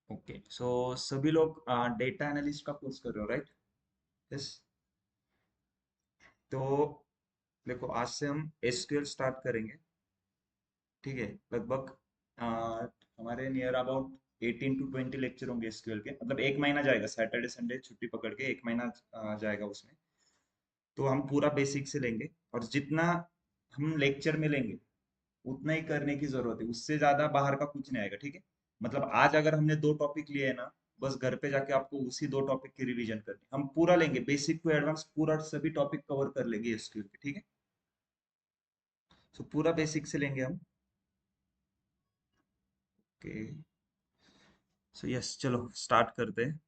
Okay, सो सभी लोग data analyst का कोर्स कर रहे हो, राइट? यस। तो देखो, आज से हम एसक्यूएल स्टार्ट करेंगे। ठीक है, लगभग हमारे नियर अबाउट 18 to 20 लेक्चर होंगे एसक्यूएल के। मतलब एक महीना जाएगा, सैटरडे संडे छुट्टी पकड़ के एक महीना जाएगा उसमें। तो हम पूरा बेसिक से लेंगे, और जितना हम लेक्चर में लेंगे उतना ही करने की जरूरत है, उससे ज्यादा बाहर का कुछ नहीं आएगा। ठीक है, मतलब आज अगर हमने 2 टॉपिक लिए है ना, बस घर पे जाके आपको उसी 2 टॉपिक की रिवीजन करनी है। हम पूरा लेंगे, बेसिक टू एडवांस पूरा सभी टॉपिक कवर कर लेंगे एसक्यूएल के। ठीक है, तो पूरा बेसिक से लेंगे हम। ओके, सो यस, चलो स्टार्ट करते हैं।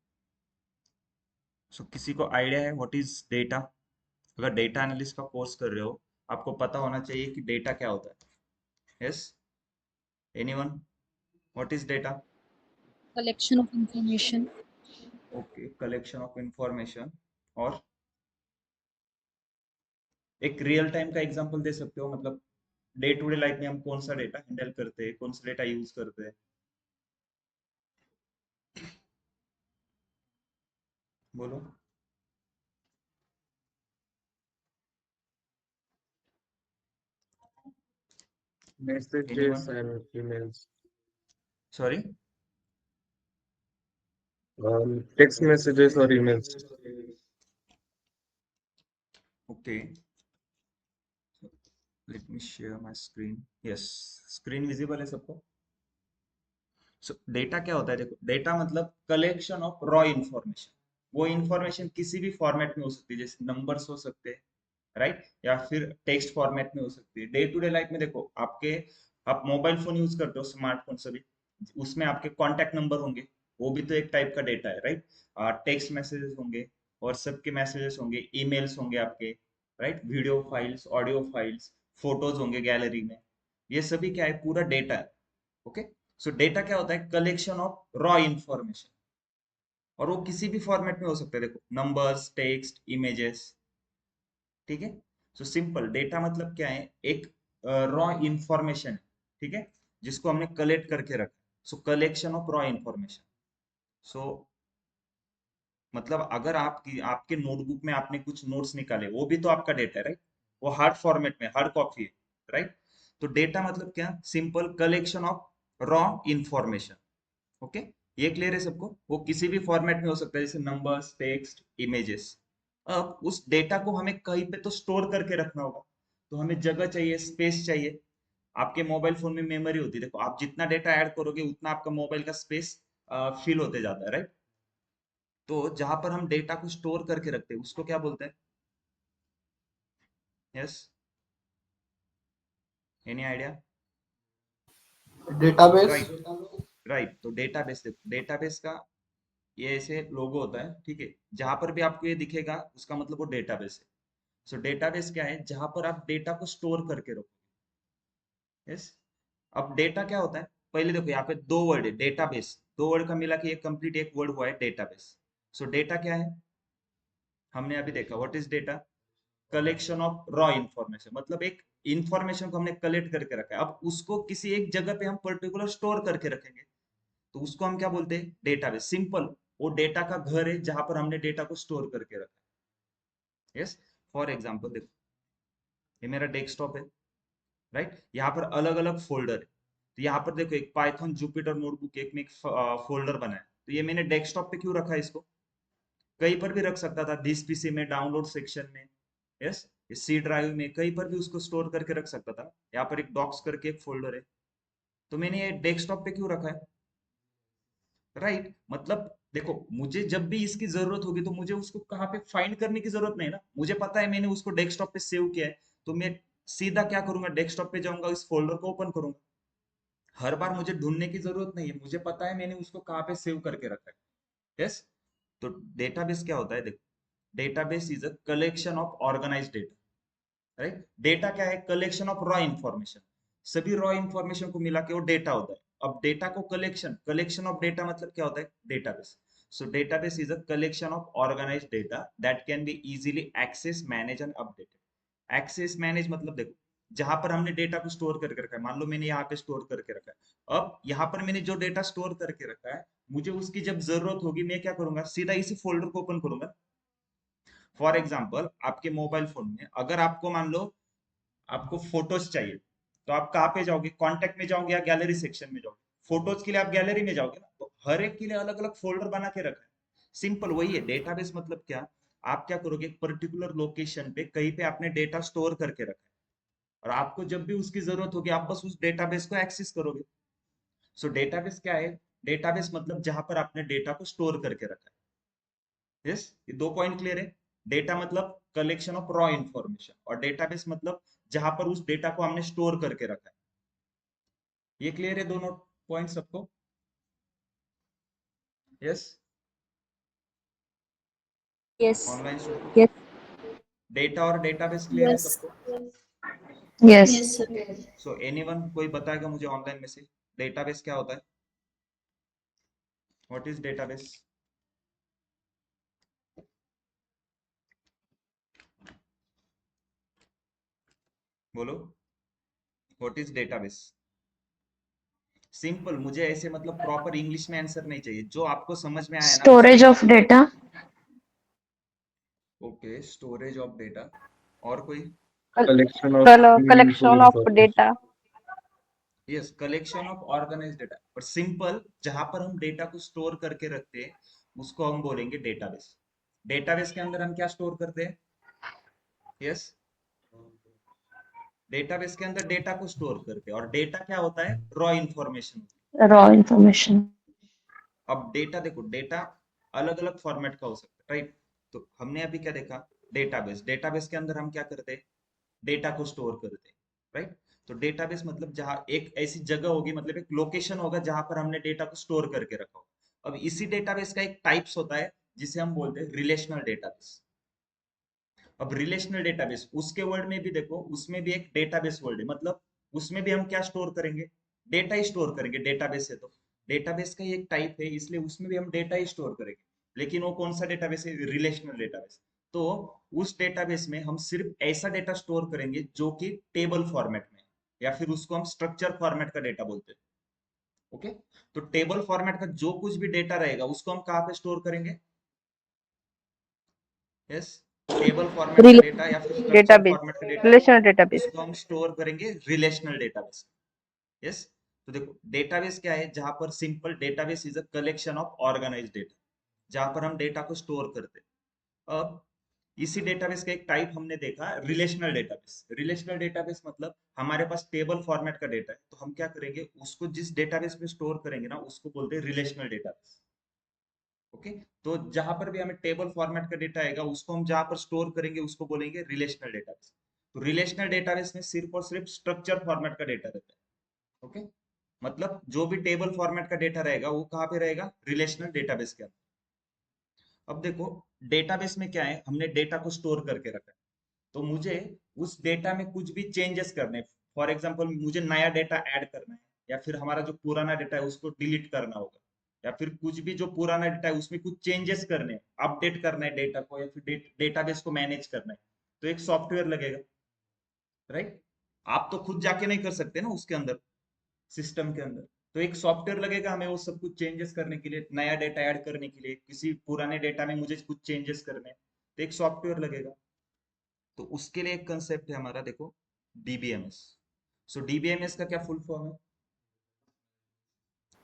सो किसी को आइडिया है व्हाट इज डेटा? अगर डेटा एनालिस्ट का कोर्स कर रहे हो, आपको पता होना चाहिए कि डेटा क्या होता है। Yes, anyone? What is data? collection of information. Okay, collection of information. और एक रियल टाइम का एग्जांपल दे सकते हो? मतलब डे टू डे लाइफ में हम कौन सा डेटा हैंडल करते हैं, कौन सा डेटा यूज करते हैं? बोलो। Messages anyone? and emails. Sorry? Text messages or emails. Okay, let me share my screen. Yes, screen visible है सबको? सो डेटा क्या होता है? देखो, डेटा मतलब कलेक्शन ऑफ रॉ इंफॉर्मेशन। वो इंफॉर्मेशन किसी भी फॉर्मेट में हो सकती है, जैसे नंबर्स हो सकते हैं, राइट, या फिर टेक्स्ट फॉर्मेट में हो सकती है। डे टू डे लाइफ में देखो, आप मोबाइल फोन यूज करते हो, स्मार्टफोन सभी, उसमें आपके कॉन्टैक्ट नंबर होंगे, वो भी तो एक टाइप का डेटा है, राइट? टेक्स्ट मैसेजेस होंगे, और सबके मैसेजेस होंगे, ईमेल्स होंगे आपके, right, video files, audio files, photos होंगे गैलरी में। ये सभी क्या है? पूरा डेटा है। ओके, सो डेटा क्या होता है? कलेक्शन ऑफ रॉ इंफॉर्मेशन, और वो किसी भी फॉर्मेट में हो सकता है। देखो, नंबर्स, टेक्स्ट, इमेजेस। ठीक है, सो सिंपल डेटा मतलब क्या है? एक रॉ इंफॉर्मेशन, ठीक है, जिसको हमने कलेक्ट करके रखा। So collection of raw information. So मतलब अगर आपके नोटबुक में आपने कुछ नोट्स निकाले, वो भी तो आपका डेटा है, राइट? वो हार्ड फॉर्मेट में, हार्ड कॉपी है, राइट? तो डेटा मतलब क्या? Simple collection of raw information. Okay, ये क्लियर है सबको? वो किसी भी फॉर्मेट में हो सकता है, जैसे नंबर्स, टेक्स्ट, इमेजेस। अब उस डेटा को हमें कहीं पे तो स्टोर करके रखना होगा, तो हमें जगह चाहिए, स्पेस चाहिए। आपके मोबाइल फोन में मेमोरी होती है, देखो आप जितना डेटा ऐड करोगे उतना आपका मोबाइल का स्पेस फिल होते जाता है, राइट? तो जहां पर हम डेटा को स्टोर करके रखते हैं उसको क्या बोलते हैं? Yes, any idea? Database. Right, right. तो डेटाबेस, देखो डेटाबेस का ये ऐसे लोगो होता है, ठीक है, जहां पर भी आपको ये दिखेगा उसका मतलब वो डेटाबेस है। सो डेटाबेस क्या है? जहां पर आप डेटा को स्टोर करके रखो। यस। अब डेटा क्या होता है? पहले देखो, यहाँ पे दो वर्ड है, डेटाबेस, दो वर्ड का मिला के एक कंप्लीट एक वर्ड हुआ है डेटाबेस। सो डेटा क्या है? हमने अभी देखा, what is data? Collection of raw information, मतलब एक इंफॉर्मेशन को हमने कलेक्ट करके रखा है, अब उसको किसी एक जगह पे हम पर्टिकुलर स्टोर करके रखेंगे, तो उसको हम क्या बोलते हैं? डेटाबेस। सिंपल, वो डेटा का घर है जहां पर हमने डेटा को स्टोर करके रखा है। यस, फॉर एग्जाम्पल देखो, ये मेरा डेस्कटॉप है, राइट? यहाँ पर अलग अलग फोल्डर है। तो यहाँ पर देखो, एक पाइथन जुपिटर नोटबुक एक में एक फोल्डर बना है, तो ये मैंने डेस्कटॉप पे क्यों रखा है इसको? कहीं पर भी रख सकता था, दिस पीसी में, डाउनलोड सेक्शन में, यस, सी ड्राइव में, कहीं पर भी उसको स्टोर करके रख सकता था। यहाँ पर एक डॉक्स करके एक फोल्डर है, तो मैंने ये डेस्कटॉप पे क्यों रखा है? राइट, मतलब देखो, मुझे जब भी इसकी जरूरत होगी तो मुझे उसको कहाँ पे फाइंड करने की जरूरत नहीं ना, मुझे पता है मैंने उसको डेस्कटॉप पे सेव किया है। तो मैं सीधा क्या करूंगा? डेस्कटॉप पे जाऊंगा, इस फोल्डर को ओपन करूंगा। हर बार मुझे ढूंढने की जरूरत नहीं है, मुझे पता है मैंने उसको कहाँ पे सेव करके रखा है। यस। तो डेटाबेस क्या होता है? देखो, database is a collection of organised data, right? Data क्या है? Collection of raw information. सभी रॉ इंफॉर्मेशन को मिला के वो डेटा होता है। अब डेटा को कलेक्शन ऑफ डेटा मतलब क्या होता है? Database. So database is a collection of organised data that can be easily access, manage and updated. Access manage मतलब देखो, जहां पर हमने डेटा को स्टोर करके रखा है, मान लो मैंने यहाँ पे स्टोर करके रखा है, अब यहाँ पर मैंने जो डेटा स्टोर करके रखा है, मुझे उसकी जब जरूरत होगी मैं क्या करूंगा, सीधा इसी फोल्डर को ओपन करूंगा। फॉर एग्जाम्पल आपके मोबाइल फोन में अगर आपको मान लो आपको फोटोज चाहिए, तो आप कहाँ पे जाओगे, कॉन्टेक्ट में जाओगे या गैलरी सेक्शन में जाओगे। फोटोज के लिए आप गैलरी में जाओगे ना, तो हर एक के लिए अलग अलग फोल्डर बना के रखा है। सिंपल वही है डेटाबेस, मतलब क्या, आप क्या करोगे, एक पर्टिकुलर लोकेशन पे कहीं पे आपने डेटा स्टोर करके रखा है, और आपको जब भी उसकी जरूरत होगी आप बस उस डेटाबेस को एक्सेस करोगे। सो डेटाबेस क्या है, डेटाबेस मतलब जहां पर आपने डेटा को स्टोर करके रखा है। यस, ये दो पॉइंट क्लियर है। डेटा मतलब कलेक्शन ऑफ रॉ इंफॉर्मेशन, और डेटाबेस मतलब जहां पर उस डेटा को हमने स्टोर करके रखा है। ये क्लियर है दोनों पॉइंट सबको? Yes, Yes. Online student, Yes. Data और डेटाबेस क्लियर है Yes. सबको? Yes. Yes, sir. So anyone कोई बताएगा मुझे ऑनलाइन में से डेटाबेस क्या होता है, व्हाट इज डेटाबेस? बोलो, व्हाट इज डेटाबेस? सिंपल, मुझे ऐसे मतलब प्रॉपर इंग्लिश में आंसर नहीं चाहिए, जो आपको समझ में आया ना बस Storage वही of answer. data. Okay, storage of data. और कोई? Collection of meaningful Collection of information. data. Yes, collection of organise data. और सिंपल, जहां पर हम डेटा को स्टोर करके रखते हैं उसको हम बोलेंगे डेटाबेस। डेटाबेस के अंदर हम क्या स्टोर करते हैं? यस, डेटाबेस के अंदर डेटा को स्टोर करते हैं, और डेटा क्या होता है, रॉ इंफॉर्मेशन। Raw information. अब डेटा देखो, डेटा अलग अलग फॉर्मेट का हो सकता है, राइट? तो हमने अभी क्या देखा, डेटाबेस। डेटाबेस के अंदर हम क्या करते हैं, डेटा को स्टोर करते हैं, राइट? तो डेटाबेस मतलब जहाँ एक ऐसी जगह होगी, मतलब एक लोकेशन होगा जहां पर हमने डेटा को स्टोर करके रखा हो। अब इसी डेटाबेस का एक टाइप्स होता है जिसे हम बोलते हैं रिलेशनल डेटाबेस। अब रिलेशनल डेटाबेस उसके वर्ड में भी देखो, उसमें भी एक डेटाबेस वर्ड है, मतलब उसमें भी हम क्या स्टोर करेंगे, डेटा ही स्टोर करेंगे। डेटाबेस है तो डेटाबेस का ही एक टाइप है, इसलिए उसमें भी हम डेटा ही स्टोर करेंगे। लेकिन वो कौन सा डेटाबेस है, रिलेशनल डेटाबेस। तो उस डेटाबेस में हम सिर्फ ऐसा डेटा स्टोर करेंगे जो कि टेबल फॉर्मेट में है, या फिर उसको हम स्ट्रक्चर फॉर्मेट का डेटा बोलते हैं। ओके, तो टेबल फॉर्मेट का जो कुछ भी डेटा रहेगा उसको हम कहाँ पे स्टोर करेंगे? यस, टेबल फॉर्मेट का डेटा या फिर स्ट्रक्चर Database. फॉर्मेट का डेटा, Relational database. उसको हम स्टोर करेंगे रिलेशनल डेटाबेस। यस, तो देखो डेटाबेस क्या है, जहां पर simple database is a collection of organised data, जहां पर हम डेटा को स्टोर करते हैं। अब इसी डेटाबेस का एक टाइप हमने देखा, रिलेशनल डेटाबेस। रिलेशनल डेटाबेस मतलब हमारे पास टेबल फॉर्मेट का डेटा है, तो हम क्या करेंगे, उसको जिस डेटाबेस में स्टोर करेंगे ना उसको बोलते हैं रिलेशनल डेटाबेस। ओके, तो जहां पर भी हमें टेबल फॉर्मेट का डेटा आएगा उसको हम जहां पर स्टोर करेंगे उसको बोलेंगे रिलेशनल डेटाबेस। तो रिलेशनल डेटाबेस में सिर्फ और सिर्फ स्ट्रक्चर फॉर्मेट का डेटा रहता है। ओके, मतलब जो भी टेबल फॉर्मेट का डेटा रहेगा वो कहाँ पे रहेगा, रिलेशनल डेटाबेस के अंदर। अब देखो डेटाबेस में क्या है, हमने डेटा को स्टोर करके रखा है, तो मुझे उस डेटा में कुछ भी चेंजेस करने, फॉर एग्जांपल मुझे नया डेटा ऐड करना है, या फिर हमारा जो पुराना डेटा है उसको डिलीट करना होगा, या फिर कुछ भी जो पुराना डेटा है उसमें कुछ चेंजेस करने, अपडेट करना है डेटा को, या फिर डेटाबेस को मैनेज करना है, तो एक सॉफ्टवेयर लगेगा, राइट? आप तो खुद जाके नहीं कर सकते ना उसके अंदर, सिस्टम के अंदर। तो एक सॉफ्टवेयर लगेगा हमें वो सब कुछ चेंजेस करने के लिए, नया डेटा ऐड करने के लिए, किसी पुराने डेटा में मुझे कुछ चेंजेस करने हैं, तो एक सॉफ्टवेयर लगेगा। तो उसके लिए एक कंसेप्ट है हमारा, देखो, डीबीएमएस। सो डीबीएमएस का क्या फुल फॉर्म है,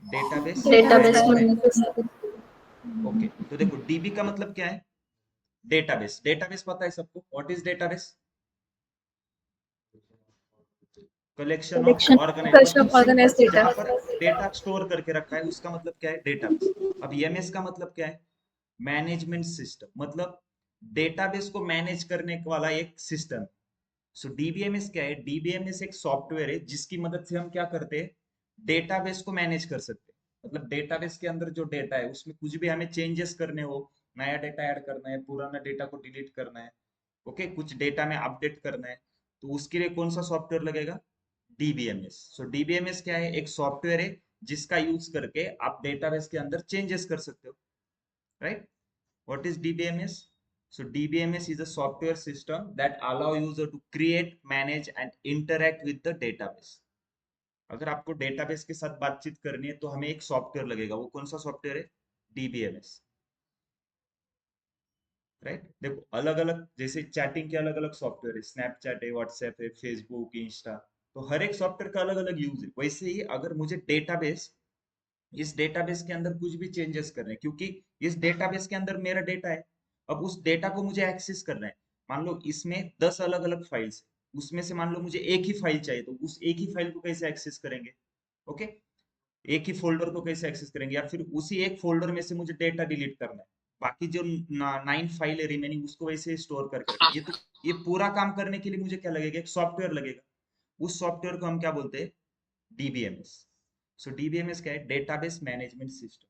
database Database. Management. Database. Okay, तो देखो डीबी का मतलब क्या है, डेटाबेस। डेटाबेस पता है सबको, what is database? Collection of Collection organise, मतलब of सिंपल, organized data. जहां पर डेटा स्टोर करके रखा है उसका मतलब क्या है, डेटाबेस। अब एमएस का मतलब क्या है, मैनेजमेंट सिस्टम, मतलब डेटाबेस को मैनेज करने वाला एक सिस्टम। सो डीबीएमएस क्या है, डीबीएमएस एक सॉफ्टवेयर है जिसकी मदद से हम क्या करते हैं, डेटाबेस को मैनेज कर सकते हैं। मतलब डेटाबेस के अंदर जो डेटा है उसमें कुछ भी हमें चेंजेस करने हो, नया डेटा ऐड करना है, पुराना डेटा को डिलीट करना है, ओके, कुछ डेटा में अपडेट करना है, तो उसके लिए कौन सा सॉफ्टवेयर लगेगा, डीबीएमएस। सो डीबीएमएस क्या है, एक सॉफ्टवेयर है जिसका यूज करके आप डेटाबेस के अंदर चेंजेस कर सकते हो, right? What is DBMS? So DBMS is a software system that allow user to create, manage and interact with the database. अगर आपको डेटाबेस के साथ बातचीत करनी है तो हमें एक सॉफ्टवेयर लगेगा। वो कौन सा सॉफ्टवेयर है? DBMS, right. देखो अलग अलग, जैसे चैटिंग के अलग अलग सॉफ्टवेयर है, स्नैपचैट है, व्हाट्सएप है, फेसबुक, इंस्टा, तो हर एक सॉफ्टवेयर का अलग अलग यूज है। वैसे ही अगर मुझे डेटाबेस, इस डेटाबेस के अंदर कुछ भी चेंजेस करने हैं, क्योंकि इस डेटाबेस के अंदर मेरा डेटा है, अब उस डेटा को मुझे एक्सेस करना है। मान लो इसमें 10 अलग अलग फाइल्स है, उसमें से मान लो मुझे एक ही फाइल चाहिए, तो उस एक ही फाइल को कैसे एक्सेस करेंगे? ओके, एक ही फोल्डर को कैसे एक्सेस करेंगे, या फिर उसी एक फोल्डर में से मुझे डेटा डिलीट करना है, बाकी जो 9 फाइल है रिमेनिंग उसको वैसे स्टोर करके रखें। ये पूरा काम करने के लिए मुझे क्या लगेगा? एक सॉफ्टवेयर लगेगा। उस सॉफ्टवेयर को हम क्या बोलते हैं? डीबीएमएस। सो डीबीएमएस क्या है? Database management system,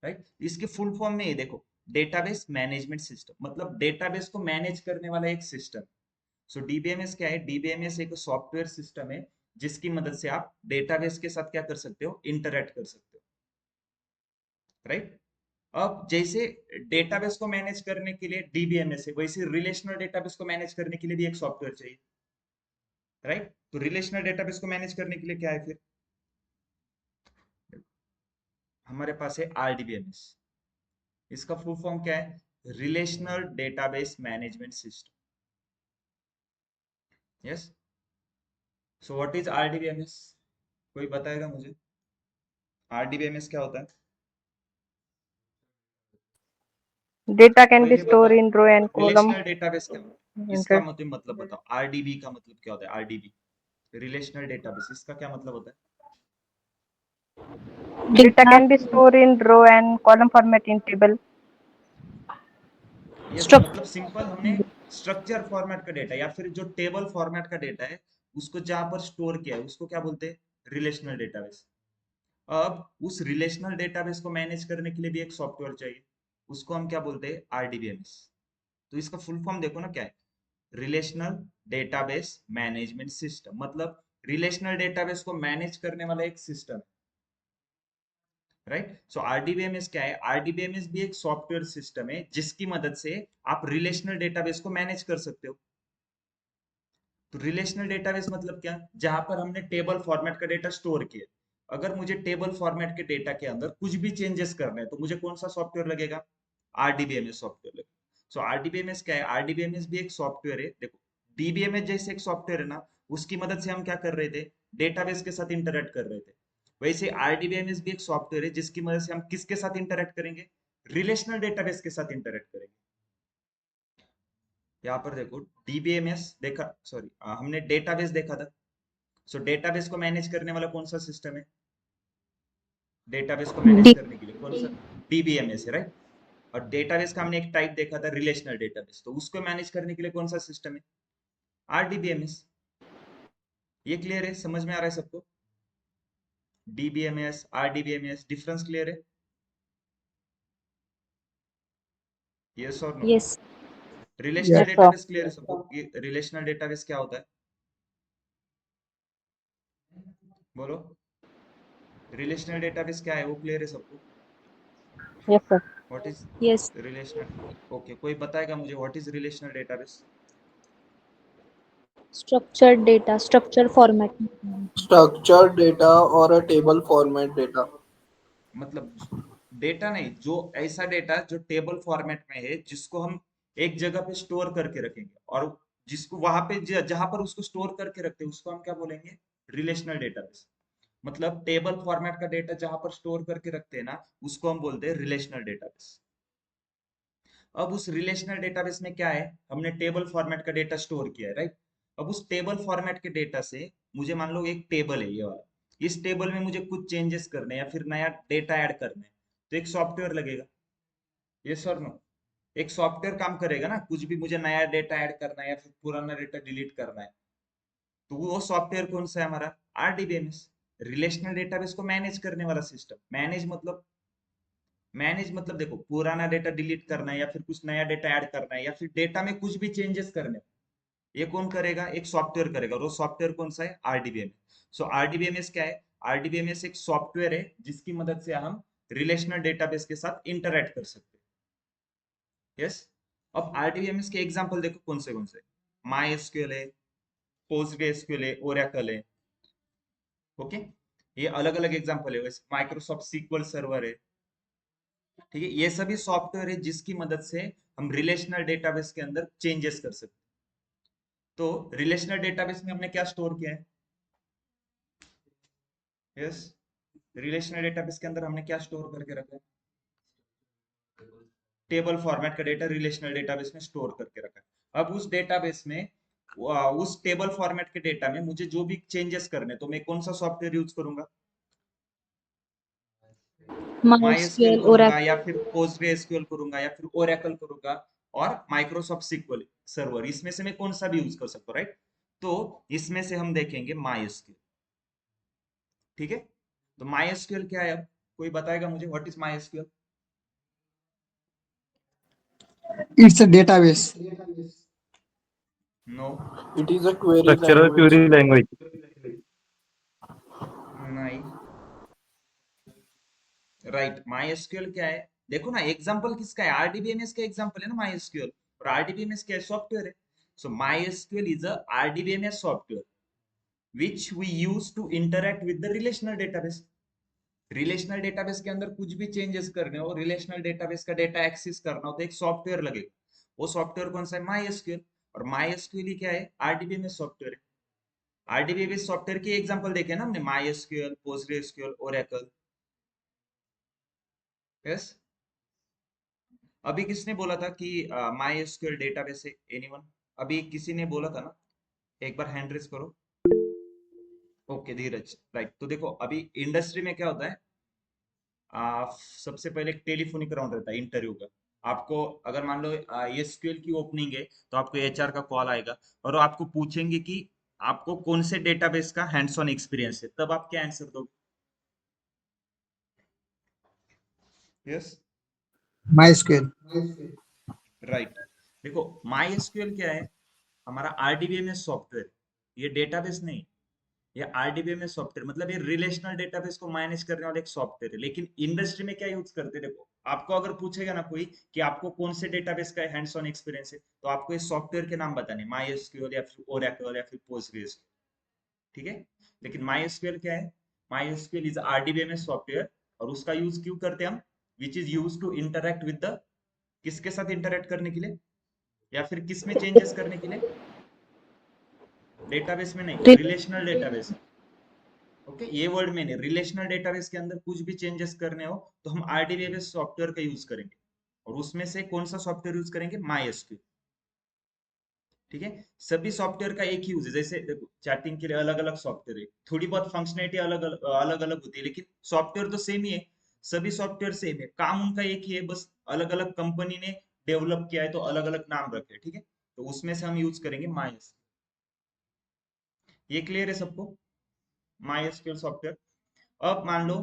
right. इसके फुल फॉर्म में ये देखो, डेटाबेस मैनेजमेंट सिस्टम मतलब डेटाबेस को मैनेज करने वाला एक सिस्टम। सो डीबीएमएस क्या है? डीबीएमएस एक सॉफ्टवेयर सिस्टम है जिसकी मदद से आप डेटाबेस के साथ क्या कर सकते हो? इंटरैक्ट कर सकते हो, राइट। अब जैसे डेटाबेस को मैनेज करने के लिए डीबीएमएस है, वैसे रिलेशनल डेटाबेस को मैनेज करने के लिए भी एक सॉफ्टवेयर चाहिए, राइट। तो रिलेशनल डेटाबेस को मैनेज करने के लिए क्या है फिर? हमारे पास है आरडीबीएमएस। इसका फुल फॉर्म क्या है? Relational database management system. Yes. So what is RDBMS? कोई बताएगा मुझे आरडीबीएमएस क्या होता है? Data can be पहले stored बताओ, in row and column. Relational database क्या होता है? इसका Inter- मतलब बताओ। आरडीबी का मतलब क्या होता है? आरडीबी, रिलेशनल डेटाबेस, इसका क्या मतलब होता है? Data can be stored in row and column format in table. Yes, मतलब सिंपल, हमने स्ट्रक्चर फॉर्मेट का डेटा या फिर जो टेबल फॉर्मेट का डेटा है उसको जहां पर स्टोर किया है उसको क्या बोलते हैं? Relational database. अब उस रिलेशनल डेटाबेस को मैनेज करने के लिए भी एक सॉफ्टवेयर चाहिए, उसको हम क्या बोलते हैं? आरडीबीएमएस। तो इसका फुल फॉर्म देखो ना क्या है? रिलेशनल डेटाबेस मैनेजमेंट सिस्टम, मतलब रिलेशनल डेटाबेस को मैनेज करने वाला एक सिस्टम, राइट। सो आरडीबीएमएस क्या है? आरडीबीएमएस भी एक सॉफ्टवेयर सिस्टम है जिसकी मदद से आप रिलेशनल डेटाबेस को मैनेज कर सकते हो। तो रिलेशनल डेटाबेस मतलब क्या? जहां पर हमने टेबल फॉर्मेट का डेटा स्टोर किया। अगर मुझे टेबल फॉर्मेट के डेटा के अंदर कुछ भी चेंजेस करने हैं तो मुझे कौन सा सॉफ्टवेयर लगेगा? आरडीबीएमएस सॉफ्टवेयर लगेगा। सो आरडीबीएमएस क्या है? आरडीबीएमएस भी एक सॉफ्टवेयर है। देखो डीबीएमएस जैसे एक सॉफ्टवेयर है ना, उसकी मदद से हम क्या कर रहे थे? डेटाबेस के साथ इंटरेक्ट कर रहे थे। वैसे आरडीबीएमएस भी एक सॉफ्टवेयर है जिसकी मदद से हम किसके साथ इंटरेक्ट करेंगे? रिलेशनल डेटाबेस के साथ इंटरेक्ट करेंगे। यहाँ पर देखो डीबीएमएस देखा, सॉरी हमने डेटाबेस देखा था। सो डेटाबेस को मैनेज करने वाला कौन सा सिस्टम है? डेटाबेस को मैनेज करने के लिए कौन सा? डीबीएमएस है, राइट। और डेटाबेस का हमने एक टाइप देखा था रिलेशनल डेटाबेस, तो उसको मैनेज करने के लिए कौन सा सिस्टम है? आरडीबीएमएस। ये क्लियर है? समझ में आ रहा है सबको? डीबीएमएस आरडीबीएमएस डिफरेंस क्लियर है? यस और no? Yes. Relational Yes, sir. Database clear है सबको? ये रिलेशनल डेटाबेस क्या होता है? बोलो, रिलेशनल डेटाबेस क्या है? वो क्लियर है सबको? Yes, sir. What is Yes. Relational? Okay, कोई बताएगा मुझे what is relational database? Structured data, structure format. Structured data or a table format data. मतलब डेटा नहीं, जो ऐसा डेटा जो टेबल फॉर्मेट में है जिसको हम एक जगह पे स्टोर करके रखेंगे, और जिसको वहां पे जहां पर उसको स्टोर करके रखते हैं उसको हम क्या बोलेंगे? Relational database. मतलब टेबल फॉर्मेट का डेटा जहां पर स्टोर करके रखते हैं ना, उसको हम बोलते हैं रिलेशनल डेटाबेस। अब उस रिलेशनल डेटाबेस में क्या है? हमने टेबल फॉर्मेट का डेटा स्टोर किया है, राइट। अब उस टेबल फॉर्मेट के डेटा से मुझे मान लो एक टेबल है ये वाला, इस टेबल में मुझे कुछ चेंजेस करने हैं या फिर नया डेटा ऐड करना है, तो एक सॉफ्टवेयर लगेगा। यस और नो? एक सॉफ्टवेयर काम करेगा ना, कुछ भी मुझे नया डेटा ऐड करना है या फिर पुराना डेटा डिलीट करना है, तो वो सॉफ्टवेयर कौन सा है? हमारा आरडीबीएमएस। रिलेशनल डेटाबेस को मैनेज करने वाला सिस्टम। मैनेज मतलब देखो, पुराना डेटा डिलीट करना है या फिर कुछ नया डेटा ऐड करना है या फिर डेटा में कुछ भी चेंजेस करने हैं, ये कौन करेगा? एक सॉफ्टवेयर करेगा। और वो सॉफ्टवेयर कौन सा है? आरडीबीएमएस। सो आरडीबीएमएस क्या है? आरडीबीएमएस एक सॉफ्टवेयर है जिसकी मदद से हम रिलेशनल डेटाबेस के साथ इंटरैक्ट कर सकते हैं। यस। अब आरडीबीएमएस के एग्जांपल देखो कौन से? माई एसक्यूएल है, पोस्टग्रेसक्यूएल है, ओरेकल है, ओके, ये अलग अलग एग्जांपल है। वैसे माइक्रोसॉफ्ट सीक्वल सर्वर है, ठीक है। ये सभी सॉफ्टवेयर है जिसकी मदद से हम रिलेशनल डेटाबेस के अंदर चेंजेस कर सकते हैं। तो रिलेशनल डेटाबेस में हमने क्या स्टोर किया है? यस, रिलेशनल डेटाबेस के अंदर हमने क्या स्टोर करके रखा है? टेबल फॉर्मेट का डेटा रिलेशनल डेटाबेस में स्टोर करके रखा है। अब उस डेटाबेस में उस टेबल फॉर्मेट के डेटा में मुझे जो भी चेंजेस करने, तो मैं कौन सा सॉफ्टवेयर यूज करूंगा? MySQL MySQL, करूंगा, या Oracle, फिर PostgreSQL करूंगा, या फिर Oracle करूंगा, और माइक्रोसॉफ्ट सिक्वल सर्वर। इसमें से मैं कौन सा भी यूज कर सकता हूँ, राइट? तो इसमें से हम देखेंगे MySQL, ठीक है। तो MySQL क्या है? अब कोई बताएगा मुझे what is MySQL? It's a database. No, It is a query Structural language. query language. नहीं, राइट। MySQL क्या है? देखो ना, एग्जांपल किसका है? RDBMS का एग्जांपल है ना MySQL। और RDBMS क्या है? सॉफ्टवेयर है। सो MySQL is a RDBMS software which we use to interact with the relational database। Relational database के अंदर कुछ भी चेंजेस करने हो, रिलेशनल डेटाबेस का डेटा एक्सेस करना हो, तो एक सॉफ्टवेयर लगेगा। वो सॉफ्टवेयर कौन सा है? MySQL। और MySQL ही क्या है? RDBMS सॉफ्टवेयर है। RDBMS सॉफ्टवेयर की एग्जांपल देखे ना हमने, MySQL, PostgreSQL, Oracle। यस। अभी किसने बोला था कि MySQL डेटाबेस है? एनीवन? अभी किसी ने बोला था ना? एक बार हैंड रेज करो। ओके, धीरज, राइट। तो देखो, अभी इंडस्ट्री में क्या होता है, सबसे पहले एक टेलीफोनिक राउंड रहता है इंटरव्यू का। आपको अगर मान लो एसक्यूएल की ओपनिंग है, तो आपको एचआर का कॉल आएगा, और वो आपको पूछेंगे कि आपको कौन से डेटाबेस का हैंड्स ऑन एक्सपीरियंस है, तब आप क्या आंसर दोगे? Yes, MySQL. राइट। देखो, माई एसक्यूएल क्या है? हमारा आरडीबीएमएस सॉफ्टवेयर। ये डेटाबेस नहीं, ये आरडीबीएमएस सॉफ्टवेयर, मतलब ये रिलेशनल डेटाबेस को मैनेज करने वाला एक सॉफ्टवेयर है। लेकिन इंडस्ट्री में क्या यूज करते हैं? देखो, आपको अगर पूछेगा ना कोई कि आपको कौन से डेटाबेस का हैंड्स ऑन एक्सपीरियंस है, तो आपको इस सॉफ्टवेयर के नाम बताने, MySQL या फिर ओरेकल या फिर पोस्टग्रेसक्यूएल, ठीक है। लेकिन MySQL क्या है? MySQL इज आरडीबीएमएस सॉफ्टवेयर, और उसका यूज क्यों करते हैं हम? Which is use to interact with the, किसके साथ इंटरेक्ट करने के लिए, या फिर किस में चेंजेस करने के लिए? डेटाबेस में नहीं, re- रिलेशनल डेटाबेस में। ओके, ये वर्ड में नहीं, रिलेशनल डेटाबेस के अंदर कुछ भी चेंजेस करने हो, तो हम आरडीबीएमएस सॉफ्टवेयर का यूज करेंगे। और उसमें से कौन सा सॉफ्टवेयर यूज करेंगे? MySQL, ठीक है। सभी सॉफ्टवेयर का एक ही यूज है। जैसे देखो, चैटिंग के लिए अलग अलग सॉफ्टवेयर है, थोड़ी बहुत फंक्शनैलिटी अलग अलग अलग होती है, लेकिन सॉफ्टवेयर तो सेम ही है। सभी सॉफ्टवेयर सेम है, काम उनका एक ही है, बस अलग अलग कंपनी ने डेवलप किया है, तो अलग अलग नाम रखे हैं, ठीक है। तो उसमें से हम यूज करेंगे MySQL। ये क्लियर है सबको? MySQL software. अब मान लो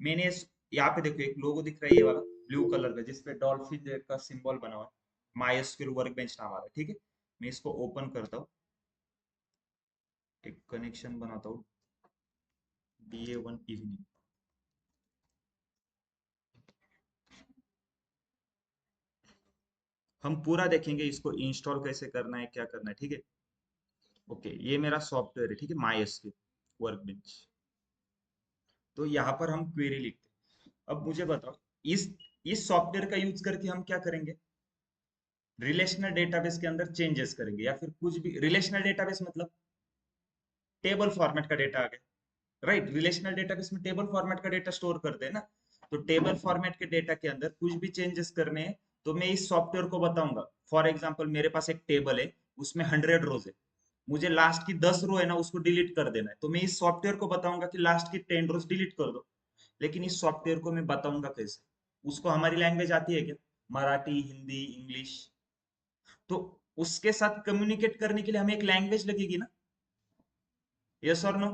मैंने यहाँ पे देखो एक लोगो दिख रहा है, ये वाला ब्लू कलर का, जिसपे डॉल्फिन का सिंबल बना हुआ है, MySQL वर्कबेंच नाम आ रहा है, ठीक है। मैं इसको ओपन करता हूँ, एक कनेक्शन बनाता हूँ, DA1 इवनिंग। हम पूरा देखेंगे इसको इंस्टॉल कैसे करना है, क्या करना है, ठीक है। ओके, ये मेरा सॉफ्टवेयर है, ठीक है, MySQL वर्कबेंच। तो यहाँ पर हम क्वेरी लिखते हैं। अब मुझे बताओ, इस सॉफ्टवेयर का यूज करके हम क्या करेंगे? रिलेशनल डेटाबेस के अंदर चेंजेस करेंगे, या फिर कुछ भी। रिलेशनल डेटाबेस मतलब टेबल फॉर्मेट का डेटा आ गया, राइट। रिलेशनल डेटाबेस में टेबल फॉर्मेट का डेटा स्टोर करते हैं ना। तो टेबल फॉर्मेट के डेटा के अंदर कुछ भी चेंजेस करने हैं, तो मैं इस सॉफ्टवेयर को बताऊंगा। फॉर एग्जांपल, मेरे पास एक टेबल है, उसमें 100 रोज है, मुझे लास्ट की 10 रो है ना, उसको डिलीट कर देना है, तो मैं इस सॉफ्टवेयर को बताऊंगा कि लास्ट की 10 रोज डिलीट कर दो। लेकिन इस सॉफ्टवेयर को मैं बताऊंगा कैसे? उसको हमारी लैंग्वेज आती है क्या? मराठी, हिंदी, इंग्लिश? तो उसके साथ कम्युनिकेट करने के लिए हमें एक लैंग्वेज लगेगी ना। यस और नो?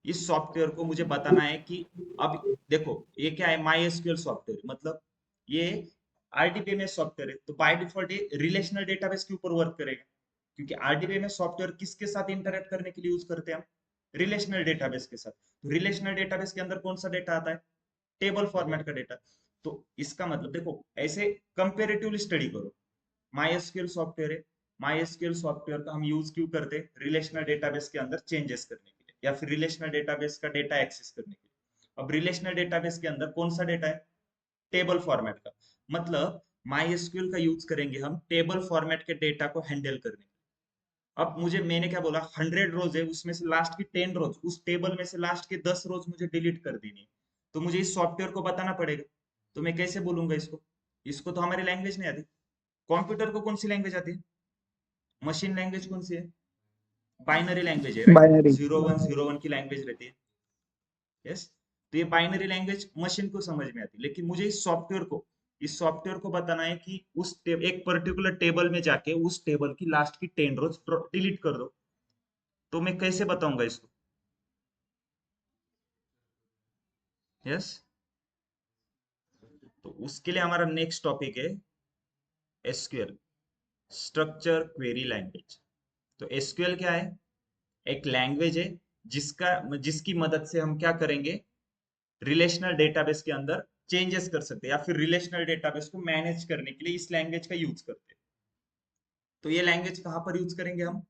इस सॉफ्टवेयर को मुझे बताना है कि, अब देखो, ये क्या है? MySQL सॉफ्टवेयर, मतलब ये आरडीबीएमएस सॉफ्टवेयर है, तो बाय डिफॉल्ट ये रिलेशनल डेटाबेस के ऊपर वर्क करेगा। क्योंकि आरडीबीएमएस सॉफ्टवेयर किसके साथ इंटरेक्ट करने के लिए यूज करते हैं हम? रिलेशनल डेटाबेस के साथ। तो रिलेशनल डेटाबेस के अंदर कौन सा डेटा आता है? टेबल फॉर्मेट का डेटा। तो इसका मतलब देखो, ऐसे कंपेरेटिवली स्टडी करो। MySQL सॉफ्टवेयर है, MySQL सॉफ्टवेयर का हम यूज क्यों करते हैं? रिलेशनल डेटाबेस के अंदर चेंजेस करने के लिए। या फिर रिलेशनल डेटाबेस का डेटा एक्सेस करने के लिए। अब रिलेशनल डेटाबेस के अंदर कौन सा डेटा है? टेबल फॉर्मेट का। मतलब माई एसक्यूएल का यूज करेंगे हम टेबल फॉर्मेट के डेटा को हैंडल करने के लिए। अब मुझे, मैंने क्या बोला, 100 रोज है, उसमें से लास्ट की 10 रोज, उस टेबल में से लास्ट के 10 रोज मुझे डिलीट कर देनी है। तो मुझे इस सॉफ्टवेयर को बताना पड़ेगा। तो मैं कैसे बोलूंगा इसको? इसको तो हमारी लैंग्वेज नहीं आती। कंप्यूटर को कौन सी लैंग्वेज आती है? मशीन लैंग्वेज कौन सी है? बाइनरी लैंग्वेज है, राइट? Binary. 0101 की लैंग्वेज रहती है। यस। तो ये बाइनरी लैंग्वेज मशीन को समझ में आती है, लेकिन मुझे इस सॉफ्टवेयर को बताना है कि एक पर्टिकुलर टेबल में जाके उस टेबल की लास्ट की 10 रोज डिलीट कर दो। तो मैं कैसे बताऊंगा इसको? यस। तो उसके लिए हमारा नेक्स्ट टॉपिक है एसक्यूएल, स्ट्रक्चर क्वेरी लैंग्वेज। तो एसक्यूएल क्या है? एक लैंग्वेज है जिसकी मदद से हम क्या करेंगे, रिलेशनल डेटाबेस के अंदर चेंजेस कर सकते हैं, या फिर रिलेशनल डेटाबेस को मैनेज करने के लिए इस लैंग्वेज का यूज करते हैं। तो ये लैंग्वेज कहाँ पर यूज करेंगे हम?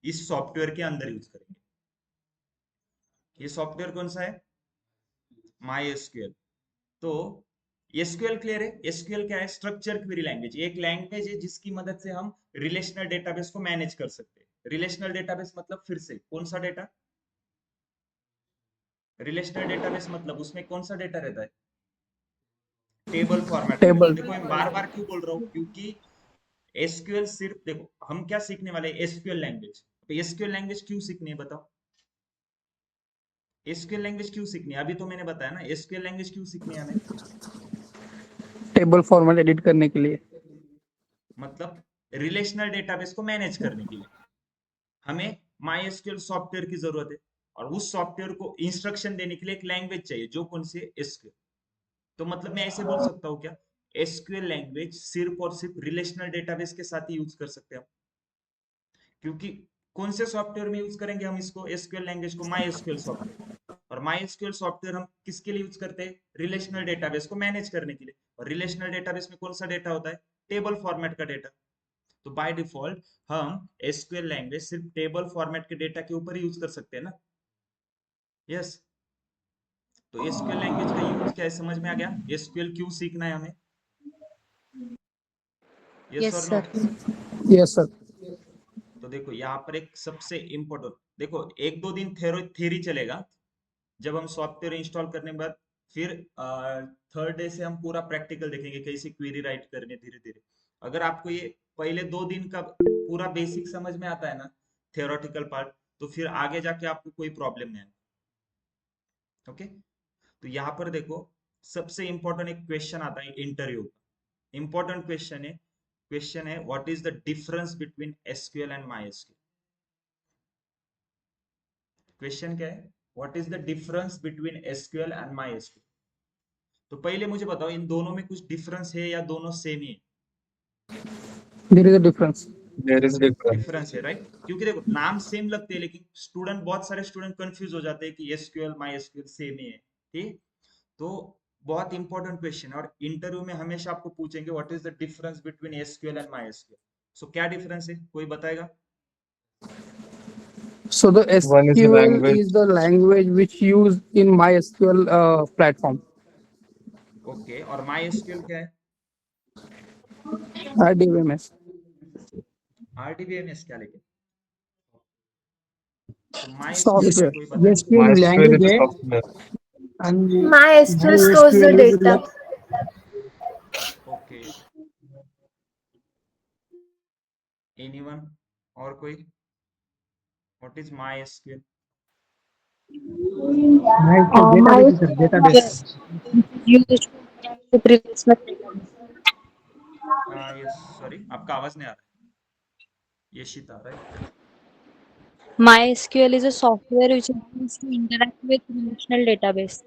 इस सॉफ्टवेयर के अंदर यूज करेंगे। ये सॉफ्टवेयर कौन सा है? My SQL. तो एसक्यूएल क्लियर है? एसक्यूएल क्या है? Structure query language. एक लैंग्वेज है जिसकी मदद से हम रिलेशनल डेटाबेस को मैनेज कर सकते हैं। रिलेशनल डेटाबेस मतलब फिर से कौन सा डेटा? रिलेशनल डेटाबेस मतलब उसमें कौन सा डेटा रहता है? टेबल फॉर्मेट में रहता है। Table. देखो मैं बार बार क्यों बोल रहा हूँ, क्योंकि एसक्यूएल सिर्फ, देखो हम क्या सीखने वाले हैं, एसक्यूएल लैंग्वेज। तो एसक्यूएल लैंग्वेज क्यों सीखनी है बताओ? एसक्यूएल लैंग्वेज क्यों सीखनी है? अभी तो मैंने बताया ना, एसक्यूएल लैंग्वेज क्यों सीखनी है हमें? टेबल फॉर्मेट एडिट करने के लिए. मतलब रिलेशनल डेटाबेस को मैनेज करने के लिए हमें माई एसक्यूएल सॉफ्टवेयर की जरूरत है, और उस सॉफ्टवेयर को इंस्ट्रक्शन देने के लिए एक लैंग्वेज चाहिए, जो कौन सी है? एसक्यूएल। तो मतलब मैं ऐसे बोल सकता हूँ क्या, एसक्यूएल लैंग्वेज सिर्फ और सिर्फ रिलेशनल डेटाबेस के साथ ही यूज कर सकते हैं हम। क्योंकि कौन से सॉफ्टवेयर में यूज करेंगे हम इसको, एसक्यूएल लैंग्वेज को? My SQL software. और माई एसक्यूएल सॉफ्टवेयर हम किसके लिए यूज करते हैं? रिलेशनल डेटाबेस को मैनेज करने के लिए। और रिलेशनल डेटाबेस में कौन सा डेटा होता है? टेबल फॉर्मेट का डेटा। तो बाय डिफॉल्ट हम एसक्यूएल लैंग्वेज सिर्फ टेबल फॉर्मेट के डेटा के ऊपर ही यूज कर सकते हैं ना। यस। तो एसक्यूएल लैंग्वेज का यूज क्या है, समझ में आ गया? एसक्यूएल क्यों सीखना है हमें? यस Yes, और नो? sir. Yes, sir. तो देखो यहाँ पर एक सबसे इम्पोर्टेंट, देखो 1-2 दिन थ्योरी चलेगा, जब हम सॉफ्टवेयर इंस्टॉल करने के बाद फिर थर्ड डे से हम पूरा प्रैक्टिकल देखेंगे, कैसे क्वेरी राइट करने धीरे धीरे। अगर आपको ये पहले 2 दिन का पूरा बेसिक समझ में आता है ना, थियोरेटिकल पार्ट, तो फिर आगे जाके आपको कोई प्रॉब्लम नहीं है। ओके। तो यहाँ पर देखो, सबसे इंपॉर्टेंट एक क्वेश्चन आता है इंटरव्यू का। इंपॉर्टेंट क्वेश्चन है what is the difference between SQL and My SQL. Question क्या है? What is the difference between SQL and My SQL. तो पहले मुझे बताओ, इन दोनों में कुछ डिफरेंस है या दोनों सेम ही है? There is a difference. There is difference. Difference है, राइट? क्योंकि देखो नाम सेम लगते हैं, लेकिन बहुत सारे स्टूडेंट कंफ्यूज हो जाते हैं कि एसक्यूएल माई एसक्यूएल सेम ही है। ठीक। तो बहुत इंपॉर्टेंट क्वेश्चन है, और इंटरव्यू में हमेशा आपको पूछेंगे what is the difference between SQL and My SQL. So क्या डिफरेंस है, कोई बताएगा? So the One is a SQL language. is the language which used in MySQL platform. Okay, और माई एसक्यूएल क्या है? RDBMS. आरडीबीएमएस क्या, लेकिन तो माई एसक्यूएल Software. कोई बताए? SQL MySQL language is a है software. and MySQL stores the MySQL is data. Okay, anyone? और कोई? What is my SQL? MySQL database. Used to previous method. Yes, sorry आपका आवाज नहीं आ रहा है। ये शीता, right? MySQL is a software which is used to interact with relational database.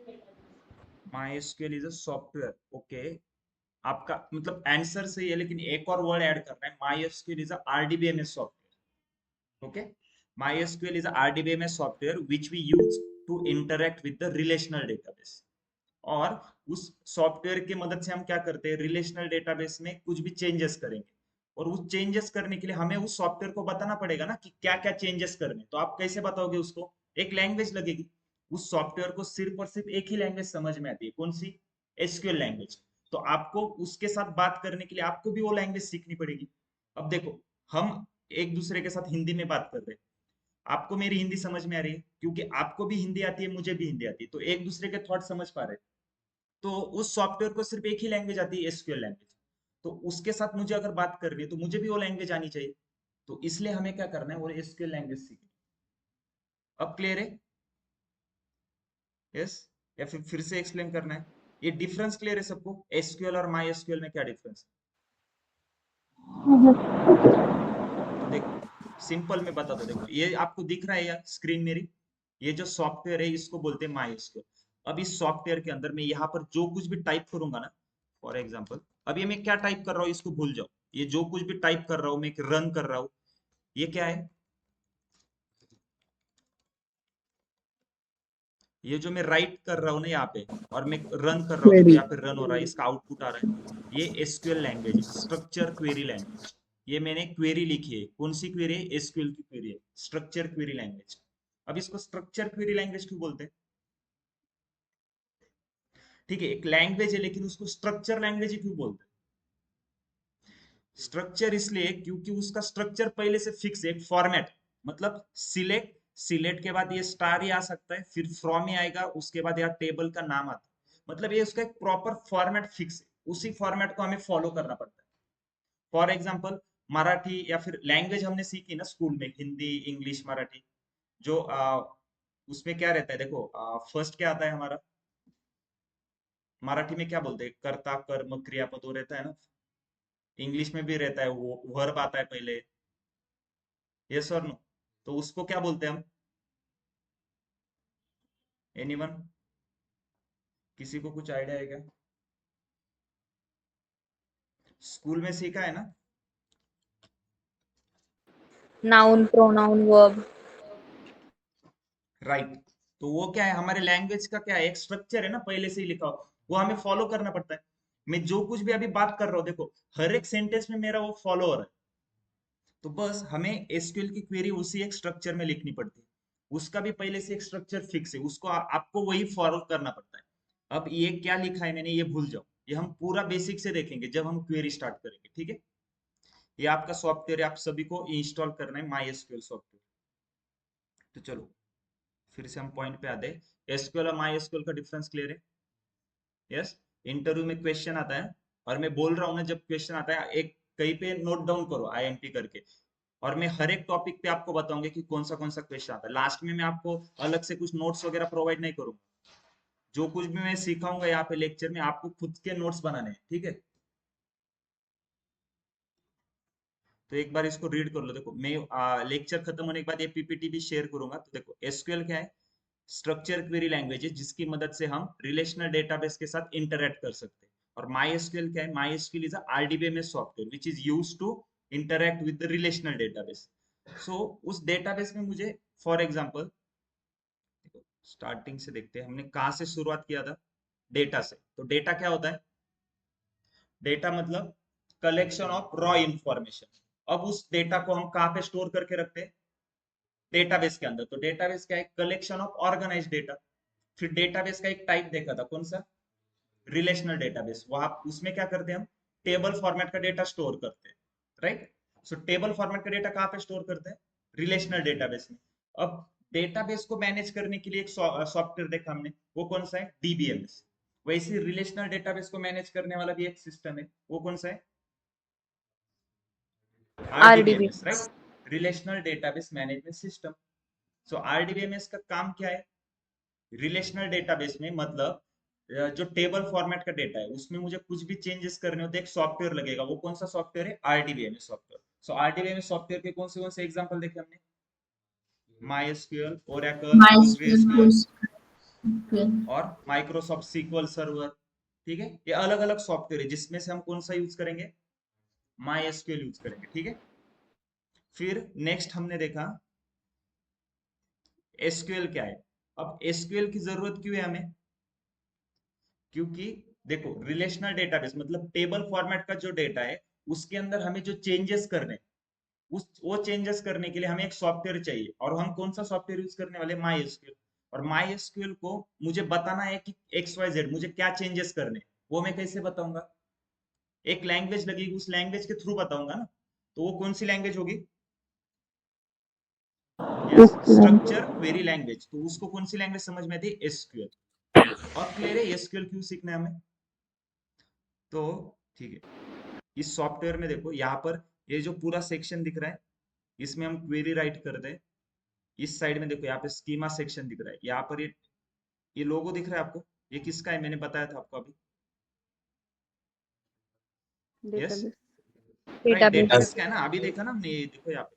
MySQL is a software. Okay, आपका मतलब आंसर सही है, लेकिन एक और वर्ड ऐड करना है। MySQL is a RDBMS software. Okay, MySQL is a RDBMS software which we use to interact with the relational database. और उस सॉफ्टवेयर की मदद से हम क्या करते हैं, रिलेशनल डेटाबेस में कुछ भी चेंजेस करेंगे। और उस चेंजेस करने के लिए हमें उस सॉफ्टवेयर को बताना पड़ेगा ना कि क्या क्या चेंजेस करने। तो आप कैसे बताओगे उसको? एक लैंग्वेज लगेगी। उस सॉफ्टवेयर को सिर्फ और सिर्फ एक ही लैंग्वेज समझ में आती है, कौन सी? SQL language. तो आपको उसके साथ बात करने के लिए आपको भी वो लैंग्वेज सीखनी पड़ेगी। अब देखो, हम एक दूसरे के साथ हिंदी में बात कर रहे हैं, आपको मेरी हिंदी समझ में आ रही है क्योंकि आपको भी हिंदी आती है, मुझे भी हिंदी आती है, तो एक दूसरे के थॉट समझ पा रहे हैं। तो उस सॉफ्टवेयर को सिर्फ एक ही लैंग्वेज आती है, एसक्यूएल लैंग्वेज। तो उसके साथ मुझे अगर बात करनी है तो मुझे भी वो लैंग्वेज आनी चाहिए। तो इसलिए हमें क्या करना है, वो एसक्यूएल लैंग्वेज सीखनी। अब क्लियर है? यस? या फिर से एक्सप्लेन करना है? ये डिफरेंस क्लियर है सबको? एसक्यूएल और माई एसक्यूएल में क्या डिफरेंस है? तो देखो, सिंपल में बता दो। देखो, ये आपको दिख रहा है यार स्क्रीन मेरी? ये जो सॉफ्टवेयर है इसको बोलते हैं माई एसक्यूएल। अब इस सॉफ्टवेयर के अंदर मैं यहाँ पर जो कुछ भी टाइप करूंगा ना, फॉर एग्जाम्पल अब ये मैं क्या टाइप कर रहा हूँ इसको भूल जाओ। ये जो कुछ भी टाइप कर रहा हूँ, मैं रन कर रहा हूँ, ये क्या है? ये जो मैं राइट कर रहा हूँ ना यहाँ पे, और मैं रन कर रहा हूँ, देखो Query. यहाँ पे रन हो रहा है, इसका आउटपुट आ रहा है। ये एसक्यूएल लैंग्वेज है, स्ट्रक्चर क्वेरी लैंग्वेज। ये मैंने क्वेरी लिखी है, कौन सी क्वेरी है? एसक्यूएल की क्वेरी है, स्ट्रक्चर क्वेरी लैंग्वेज। अब इसको स्ट्रक्चर क्वेरी लैंग्वेज क्यों बोलते हैं? ठीक है, एक लैंग्वेज है लेकिन उसको स्ट्रक्चर लैंग्वेज ही क्यों बोलते हैं? स्ट्रक्चर इसलिए क्योंकि उसका स्ट्रक्चर पहले से फिक्स है, एक फॉर्मेट। मतलब सिलेक्ट, सिलेक्ट के बाद ये स्टार ही आ सकता है, फिर फ्रॉम ही आएगा, उसके बाद यहाँ टेबल का नाम आता है। मतलब ये उसका एक प्रॉपर फॉर्मेट फिक्स है, उसी फॉर्मेट को हमें फॉलो करना पड़ता है। फॉर एग्जाम्पल, मराठी या फिर लैंग्वेज हमने सीखी ना स्कूल में, हिंदी, इंग्लिश, मराठी। जो उसमें क्या रहता है, देखो फर्स्ट क्या आता है हमारा? मराठी में क्या बोलते हैं? कर्ता, कर्म, क्रियापद वो रहता है ना। इंग्लिश में भी रहता है, वो वर्ब आता है पहले। यस और नो? तो उसको क्या बोलते हैं हम? एनीवन? किसी को कुछ आइडिया है क्या? स्कूल में सीखा है ना? Noun, pronoun, verb. राइट। तो वो क्या है, हमारे लैंग्वेज का क्या है, एक स्ट्रक्चर है ना, पहले से ही लिखा हो, वो हमें फॉलो करना पड़ता है। मैं जो कुछ भी अभी बात कर रहा हूँ, देखो हर एक सेंटेंस में मेरा वो फॉलो हो रहा है। तो बस हमें एसक्यूएल की क्वेरी उसी एक स्ट्रक्चर में लिखनी पड़ती है। उसका भी पहले से एक स्ट्रक्चर फिक्स है, उसको आपको वही फॉलो करना पड़ता है। अब ये क्या लिखा है मैंने, ये भूल जाओ। ये हम पूरा बेसिक से देखेंगे जब हम क्वेरी स्टार्ट करेंगे, ठीक है? ये आपका सॉफ्टवेयर है, आप सभी को इंस्टॉल करना है, माई एसक्यूएल सॉफ्टवेयर। तो चलो फिर से हम पॉइंट पे आते हैं। एसक्यूएल और माई एसक्यूएल का डिफरेंस क्लियर है? यस? इंटरव्यू में क्वेश्चन आता है, और मैं बोल रहा हूँ ना, जब क्वेश्चन आता है एक कहीं पे नोट डाउन करो आईएमपी करके। और मैं हर एक टॉपिक पे आपको बताऊंगा कि कौन सा क्वेश्चन आता है। लास्ट में मैं आपको अलग से कुछ नोट्स वगैरह प्रोवाइड नहीं करूंगा। जो कुछ भी मैं सिखाऊंगा यहाँ पे लेक्चर में, आपको खुद के नोट्स बनाने हैं, ठीक है? तो एक बार इसको रीड कर लो। देखो मैं लेक्चर खत्म होने के बाद ये पीपीटी भी शेयर करूंगा। तो देखो, एसक्यूएल क्या है? स्ट्रक्चर क्वेरी लैंग्वेज है, जिसकी मदद से हम रिलेशनल डेटाबेस के साथ इंटरेक्ट कर सकते हैं। और माई एसक्यूएल क्या है? My SQL is RDBMS software which is use to interact with the relational database. So उस डेटाबेस में मुझे, फॉर एग्जांपल, स्टार्टिंग से देखते हैं, हमने कहाँ से शुरुआत किया था? डेटा से। तो डेटा क्या होता है? डेटा मतलब कलेक्शन ऑफ रॉ इंफॉर्मेशन। अब उस डेटा को हम कहाँ पे स्टोर करके रखते हैं? डेटाबेस के अंदर। तो डेटाबेस क्या है? Collection of organised data. फिर डेटाबेस का एक टाइप देखा था, कौन सा? Relational database. वहां उसमें क्या करते हैं हम? टेबल फॉर्मेट का डेटा स्टोर करते हैं, राइट? सो टेबल फॉर्मेट का डेटा कहाँ पे स्टोर करते हैं? रिलेशनल डेटाबेस में। अब डेटाबेस को मैनेज करने के लिए एक सॉफ्टवेयर देखा हमने, वो कौन सा है? डीबीएमएस। वैसे रिलेशनल डेटाबेस को मैनेज करने वाला भी एक सिस्टम है, वो कौन सा है? RDB. RDBMS, right? Relational database management system. So RDBMS का काम क्या है? रिलेशनल डेटाबेस में मतलब जो टेबल फॉर्मेट का डेटा है उसमें मुझे कुछ भी चेंजेस करने होते हैं, एक सॉफ्टवेयर लगेगा। वो कौन सा सॉफ्टवेयर है? RDBMS software. So RDBMS software के कौन से एग्जांपल देखे हमने? MySQL, Oracle, PostgreSQL MySQL. और माइक्रोसॉफ्ट सीक्वल सर्वर। ठीक है, ये अलग अलग सॉफ्टवेयर है जिसमें से हम कौन सा यूज करेंगे? माईएसक्यूएल यूज करेंगे, ठीक है? फिर नेक्स्ट हमने देखा एसक्यूएल क्या है। अब एसक्यूएल की जरूरत क्यों है हमें? क्योंकि देखो, रिलेशनल डेटाबेस मतलब टेबल फॉर्मेट का जो डेटा है उसके अंदर हमें जो चेंजेस करने हैं, वो चेंजेस करने के लिए हमें एक सॉफ्टवेयर चाहिए, और हम कौन सा सॉफ्टवेयर यूज करने वाले, माई एसक्यूएल। और माई एसक्यूएल को मुझे बताना है कि XYZ मुझे क्या चेंजेस करने, वो मैं कैसे बताऊंगा? एक लैंग्वेज लगेगी, उस लैंग्वेज के थ्रू बताऊंगा ना। तो वो कौन सी लैंग्वेज होगी? Yes, structure query language. तो उसको कौन सी लैंग्वेज समझ में आती है? एसक्यूएल। और क्लियर है एसक्यूएल क्यों सीखना है हमें? तो ठीक है, इस सॉफ्टवेयर में देखो यहाँ पर ये जो पूरा सेक्शन दिख रहा है, इसमें हम क्वेरी राइट करते हैं। इस साइड में देखो यहाँ पे स्कीमा सेक्शन दिख रहा है, यहाँ पर ये लोगो दिख रहा है आपको, ये किसका है? मैंने बताया था आपको अभी। Yes, right, database. डेटाबेस का है ना, अभी देखा ना हमने, ये देखो यहाँ पे,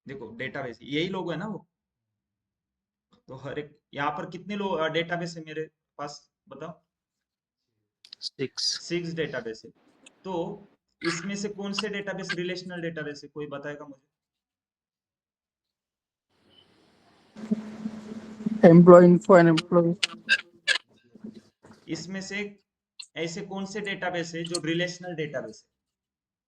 देखो डेटाबेस यही लोगो है ना वो। तो हर एक यहाँ पर कितने लोग डेटाबेस है मेरे पास, बताओ? 6 डेटाबेस है। तो इसमें से कौन से डेटाबेस रिलेशनल डेटाबेस है, कोई बताएगा मुझे? Employee info and employee. इसमें से ऐसे कौन से डेटाबेस है जो रिलेशनल डेटाबेस है?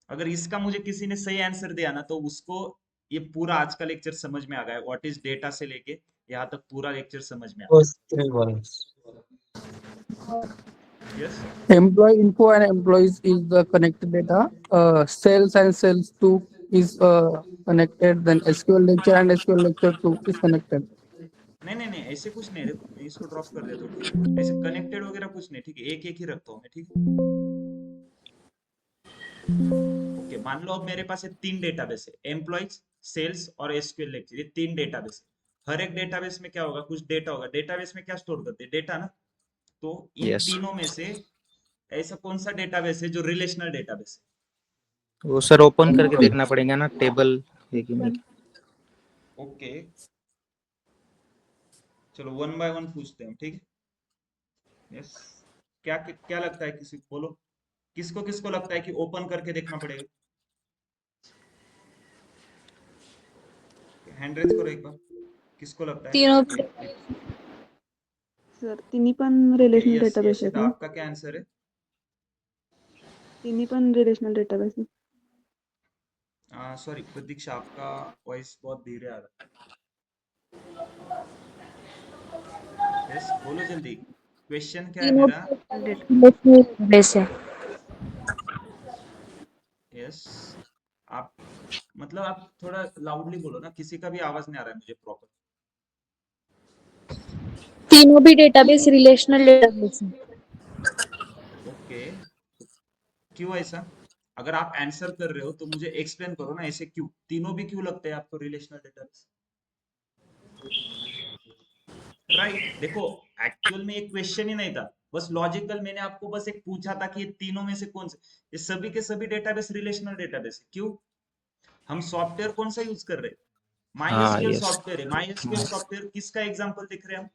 अगर इसका मुझे किसी ने सही आंसर दिया ना, तो उसको ये पूरा आज का लेक्चर समझ में आ गया, व्हाट इज डेटा से लेके यहाँ तक पूरा लेक्चर समझ में आ गया। Yes, Employee info and employees is the connected data. Sales and sales 2 is connected. Then SQL lecture and SQL lecture 2 is connected. नहीं नहीं नहीं, ऐसे कुछ नहीं, देखो मैं इसको ड्रॉप कर देता हूँ, ठीक है? ऐसे कनेक्टेड वगैरह कुछ नहीं, ठीक है? एक एक ही रखता हूँ मैं, ठीक है? ओके, मान लो अब मेरे पास ये 3 डेटाबेस है, एम्प्लॉइज, सेल्स और एसक्यूएल लेक्चर, ये 3 डेटाबेस है। हर एक डेटाबेस में क्या होगा? कुछ डेटा होगा। डेटाबेस में क्या स्टोर करते हैं? डेटा ना। तो इन तीनों में से ऐसा कौन सा डेटाबेस है जो रिलेशनल डेटाबेस वो सर ओपन करके देखना पड़ेगा ना, टेबल है कि नहीं। है? ओके, चलो वन बाय वन पूछते हैं, ठीक है? यस, क्या क्या लगता है, किसी को बोलो, किसको किसको लगता है कि ओपन करके देखना पड़ेगा? हैंड रेज करो एक बार, किसको लगता है? तीनों सर तिन्ही पण ओके, रिलेशनल यस डेटाबेस आहेत यशिदा, ना? आपका क्या आंसर है? तिन्ही पण रिलेशनल डेटाबेस आहे. सॉरी प्रतीक्षा, आपका वॉइस बहुत धीरे आ रहा है। यस, बोलो जल्दी, क्वेश्चन क्या है तीनों मेरा? रिलेशनल डेटाबेस है। यस, आप मतलब आप थोड़ा लाउडली बोलो ना, किसी का भी आवाज नहीं आ रहा है मुझे प्रॉपर। तीनों भी डेटाबेस रिलेशनल डेटाबेस है। ओके, क्यों ऐसा? अगर आप आंसर कर रहे हो तो मुझे एक्सप्लेन करो ना, ऐसे क्यों तीनों भी क्यों लगते हैं आपको रिलेशनल डेटाबेस? राइट, देखो एक्चुअल में ये क्वेश्चन ही नहीं था, बस लॉजिकल मैंने आपको बस एक पूछा था कि ये तीनों में से कौन से, ये सभी के सभी डेटाबेस रिलेशनल डेटाबेस है। क्यों? हम सॉफ्टवेयर कौन सा यूज कर रहे हैं? माई हाँ एसक्यूएल यस, सॉफ्टवेयर है। माई एसक्यूएल सॉफ्टवेयर किसका एग्जांपल दिख रहे हैं हम?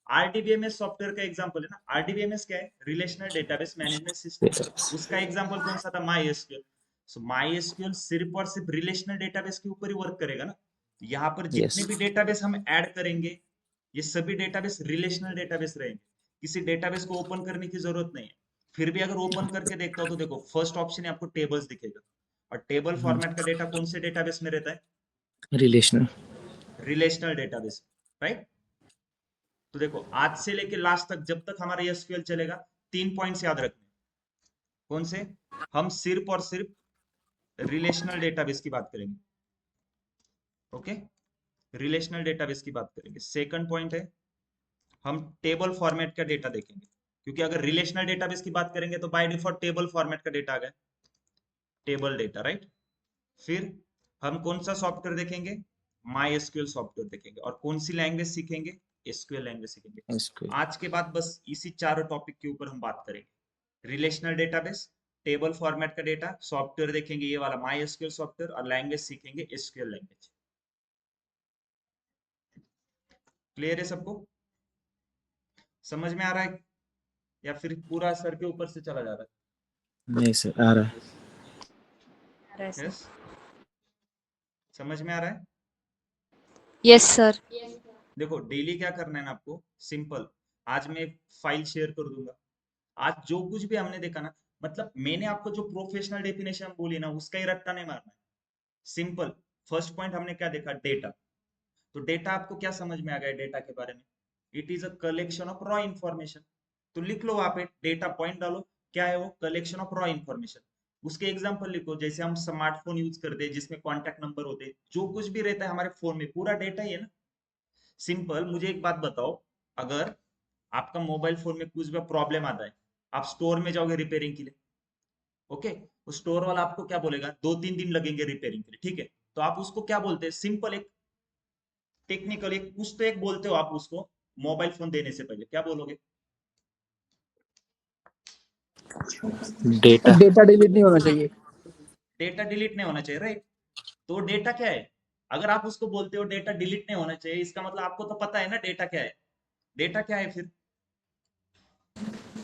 आरडीबीएमएस सॉफ्टवेयर का एग्जांपल है ना। आरडीबीएमएस क्या है? Relational database management system. उसका एग्जांपल कौन सा था? माई एसक्यूएल। सो माई एसक्यूएल सिर्फ और सिर्फ रिलेशनल डेटाबेस के ऊपर ही वर्क करेगा ना। यहाँ पर जितने यस भी डेटाबेस हम ऐड करेंगे, ये सभी डेटाबेस रिलेशनल डेटाबेस रहेंगे। किसी डेटाबेस को ओपन करने की जरूरत नहीं है। फिर भी अगर ओपन करके देखता हो तो देखो फर्स्ट ऑप्शन है आपको टेबल्स दिखेगा, और टेबल फॉर्मेट का डेटा कौन से डेटाबेस में रहता है? रिलेशनल। Relational database, right? तो देखो आज से लेके लास्ट तक जब तक हमारा एसक्यूएल चलेगा, 3 पॉइंट्स याद रखने। कौन से? हम सिर्फ और सिर्फ रिलेशनल डेटाबेस की बात करेंगे। ओके, रिलेशनल डेटाबेस की बात करेंगे। सेकंड पॉइंट है, हम टेबल फॉर्मेट का डेटा देखेंगे, क्योंकि अगर रिलेशनल डेटाबेस की बात करेंगे तो बाय डिफॉल्ट टेबल फॉर्मेट का डेटा आ गया, टेबल डेटा, राइट? फिर हम कौन सा सॉफ्टवेयर देखेंगे? माई एसक्यूएल सॉफ्टवेयर देखेंगे। और कौन सी लैंग्वेज सीखेंगे? एसक्यूएल लैंग्वेज सीखेंगे। SQL। आज के बाद बस इसी चारों टॉपिक के ऊपर हम बात करेंगे। रिलेशनल डेटाबेस, टेबल फॉर्मेट का डेटा, सॉफ्टवेयर देखेंगे ये वाला माई एसक्यूएल सॉफ्टवेयर, और लैंग्वेज सीखेंगे एसक्यूएल लैंग्वेज। क्लियर है सबको? समझ में आ रहा है या फिर पूरा सर के ऊपर से चला जा रहा नहीं सर, आ रहा है। है? यस, समझ में आ रहा है? Yes sir. देखो डेली क्या करना है ना आपको, सिंपल। आज मैं फाइल शेयर कर दूंगा, आज जो कुछ भी हमने देखा ना, मतलब मैंने आपको जो प्रोफेशनल डेफिनेशन बोली ना, उसका ही रट्टा नहीं मारना है। सिंपल। फर्स्ट पॉइंट हमने क्या देखा, डेटा। तो डेटा आपको क्या समझ में आ गया डेटा के बारे में? It is a collection of raw information. तो लिख लो वहां पे, डेटा पॉइंट डालो, क्या है वो, कलेक्शन ऑफ रॉ इंफॉर्मेशन। उसके एग्जांपल लिखो, जैसे हम स्मार्टफोन यूज करते हैं जिसमें कॉन्टैक्ट नंबर होते हैं, जो कुछ भी रहता है हमारे फोन में पूरा डेटा ही है ना। सिंपल। मुझे एक बात बताओ, अगर आपका मोबाइल फोन में कुछ भी प्रॉब्लम आता है, आप स्टोर में जाओगे रिपेयरिंग के लिए, ओके, वो स्टोर वाला आपको क्या बोलेगा, 2-3 दिन लगेंगे रिपेयरिंग के लिए, ठीक है। तो आप उसको क्या बोलते हैं, सिंपल एक टेक्निकल एक कुछ तो एक बोलते हो आप उसको, मोबाइल फोन देने से पहले क्या बोलोगे? डेटा। डेटा डिलीट नहीं होना चाहिए। डेटा डिलीट नहीं होना चाहिए, राइट। तो डेटा क्या है? अगर आप उसको बोलते हो डेटा डिलीट नहीं होना चाहिए, इसका मतलब आपको तो पता है ना डेटा क्या है। डेटा क्या है फिर?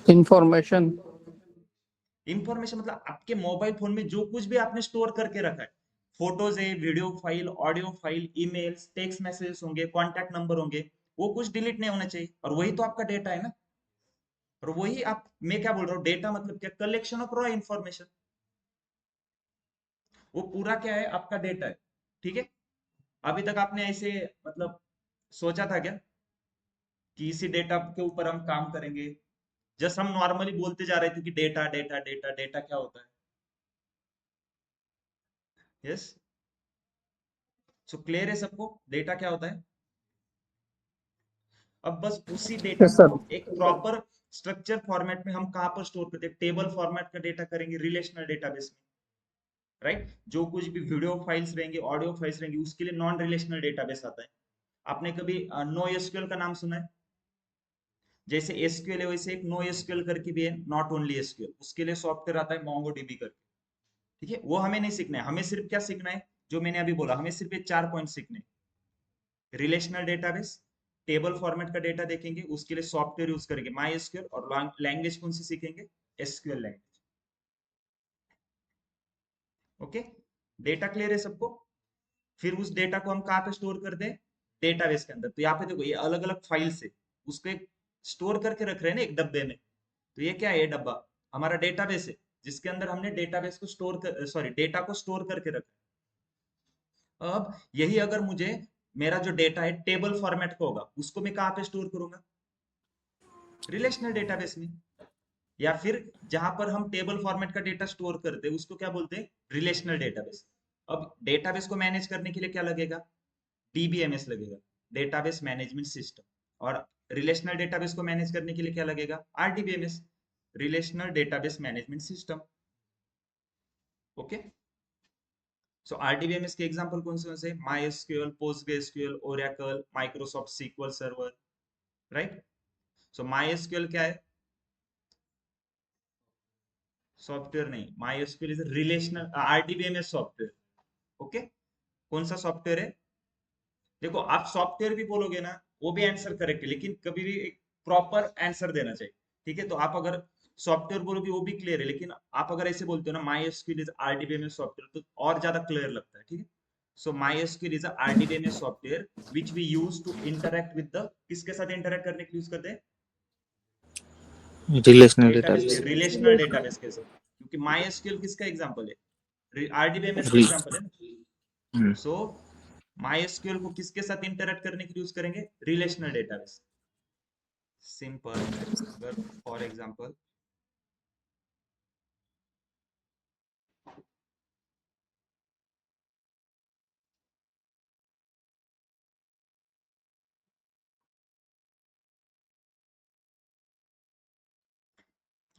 इंफॉर्मेशन। इंफॉर्मेशन मतलब आपके मोबाइल फोन में जो कुछ भी आपने स्टोर करके रखा है, फोटोज है, video file, audio file, emails, text messages होंगे, कॉन्टैक्ट नंबर होंगे, वो कुछ डिलीट नहीं होना चाहिए, और वही तो आपका डेटा है ना। और वही आप, मैं क्या बोल रहा हूँ, डेटा मतलब क्या, कलेक्शन ऑफ रॉ इंफॉर्मेशन। वो पूरा क्या है, आपका डेटा है, ठीक है। अभी तक आपने ऐसे मतलब सोचा था क्या कि इसी डेटा के ऊपर हम काम करेंगे? जस्ट हम नॉर्मली बोलते जा रहे थे कि डेटा डेटा डेटा डेटा क्या होता है। यस। सो क्लियर है सबको डेटा क्या होता है? अब बस उसी डेटा यस को सर। एक प्रॉपर स्ट्रक्चर फॉर्मेट में हम कहाँ पर स्टोर करते हैं, टेबल फॉर्मेट का डेटा करेंगे रिलेशनल डेटाबेस में, राइट। जो कुछ भी वीडियो फाइल्स रहेंगे, ऑडियो फाइल्स रहेंगे, उसके लिए नॉन रिलेशनल डेटाबेस आता है। आपने कभी नो एसक्यूएल का नाम सुना है? जैसे एसक्यूएल है वैसे एक नो एसक्यूएल करके भी है, नॉट ओनली एसक्यूएल, उसके लिए सॉफ्टवेयर आता है मोंगोडीबी करके, ठीक है। वो हमें नहीं सीखना है, हमें सिर्फ क्या सीखना है, जो मैंने अभी बोला, हमें सिर्फ ये 4 पॉइंट सीखने हैं। रिलेशनल डेटाबेस, टेबल फॉर्मेट का डेटा देखेंगे, उसके लिए सॉफ्टवेयर यूज करेंगे माई एसक्यूएल, और लैंग्वेज कौन सी सीखेंगे, SQL language. Okay, data clear है सबको? फिर उस डेटा को हम कहाँ पे स्टोर करते हैं, डेटाबेस के अंदर। तो यहाँ पे देखो, ये अलग अलग फाइल्स है, उसको एक स्टोर करके रख रहे हैं ना एक डब्बे में। तो ये क्या है, ये डब्बा हमारा डेटाबेस है, जिसके अंदर हमने डेटाबेस को स्टोर कर, सॉरी, डेटा को स्टोर करके रखा है। अब यही अगर मुझे, मेरा जो डेटा है टेबल फॉर्मेट का होगा, उसको मैं कहाँ पे स्टोर करूंगा, रिलेशनल डेटाबेस में। या फिर जहां पर हम टेबल फॉर्मेट का डेटा स्टोर करते हैं उसको क्या बोलते हैं, रिलेशनल डेटाबेस। अब डेटाबेस को मैनेज करने के लिए क्या लगेगा, डीबीएमएस लगेगा, डेटाबेस मैनेजमेंट सिस्टम। और रिलेशनल डेटाबेस को मैनेज करने के लिए क्या लगेगा, RDBMS, relational database management system. Okay. So RDBMS के एग्जांपल कौन से My SQL, PostgreSQL, Oracle, Microsoft SQL server, right. So My SQL क्या है, सॉफ्टवेयर नहीं, My SQL is relational RDBMS software. Okay, कौन सा सॉफ्टवेयर है? देखो, आप सॉफ्टवेयर भी बोलोगे ना, वो भी आंसर करेक्ट है, लेकिन कभी भी एक प्रॉपर आंसर देना चाहिए, ठीक है। तो आप अगर सॉफ्टवेयर बोलोगे वो भी क्लियर है, लेकिन आप अगर ऐसे बोलते हो ना My SQL is RDBMS software, तो और ज्यादा क्लियर लगता है, ठीक है। So My SQL is RDBMS software which we use to interact with the, किसके साथ इंटरेक्ट करने के लिए यूज करते हैं, रिलेशनल डेटाबेस के, डेटाबेस। रिलेशनल डेटाबेस के साथ। क्योंकि माई एसक्यूएल किसका एग्जांपल है, आरडीबीएमएस का री एग्जांपल है ना। सो MySQL को किसके साथ इंटरेक्ट करने के लिए यूज करेंगे, रिलेशनल डेटाबेस। सिंपल। अगर फॉर एग्जांपल,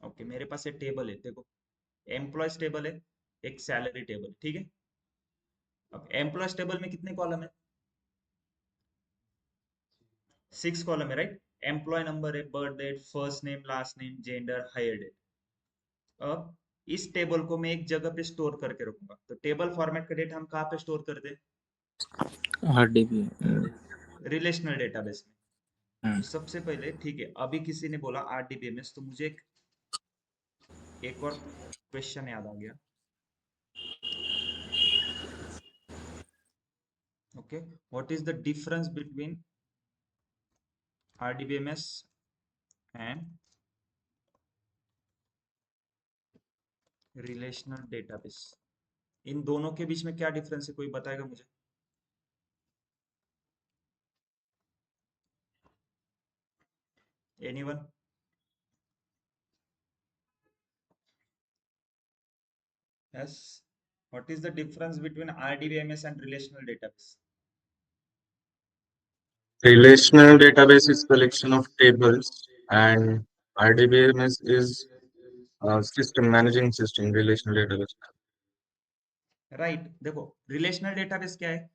ओके, मेरे पास एक टेबल है, देखो, एम्प्लॉयज टेबल है, एक सैलरी टेबल, ठीक है। अब एम्प्लॉयज टेबल में कितने कॉलम है, 6 कॉलम है, राइट। एम्प्लॉय नंबर है, birth date, first name, last name, gender, hire date. अब इस टेबल को मैं एक जगह पे स्टोर करके रखूंगा, तो टेबल फॉर्मेट का डेटा हम कहाँ पे स्टोर करते हैं, आरडीबी। रिलेशनल डेटाबेस में। तो सबसे पहले, ठीक है, अभी किसी ने बोला आरडीबीएमएस, तो मुझे एक और क्वेश्चन याद आ गया। Okay, what is the difference between RDBMS and relational database? इन दोनों के बीच में क्या डिफरेंस है, कोई बताएगा मुझे? Anyone? Yes, what is the difference between RDBMS and relational database? Relational database is collection of tables, and RDBMS is system managing system. Relational database. Right देखो, रिलेशनल डेटाबेस क्या है,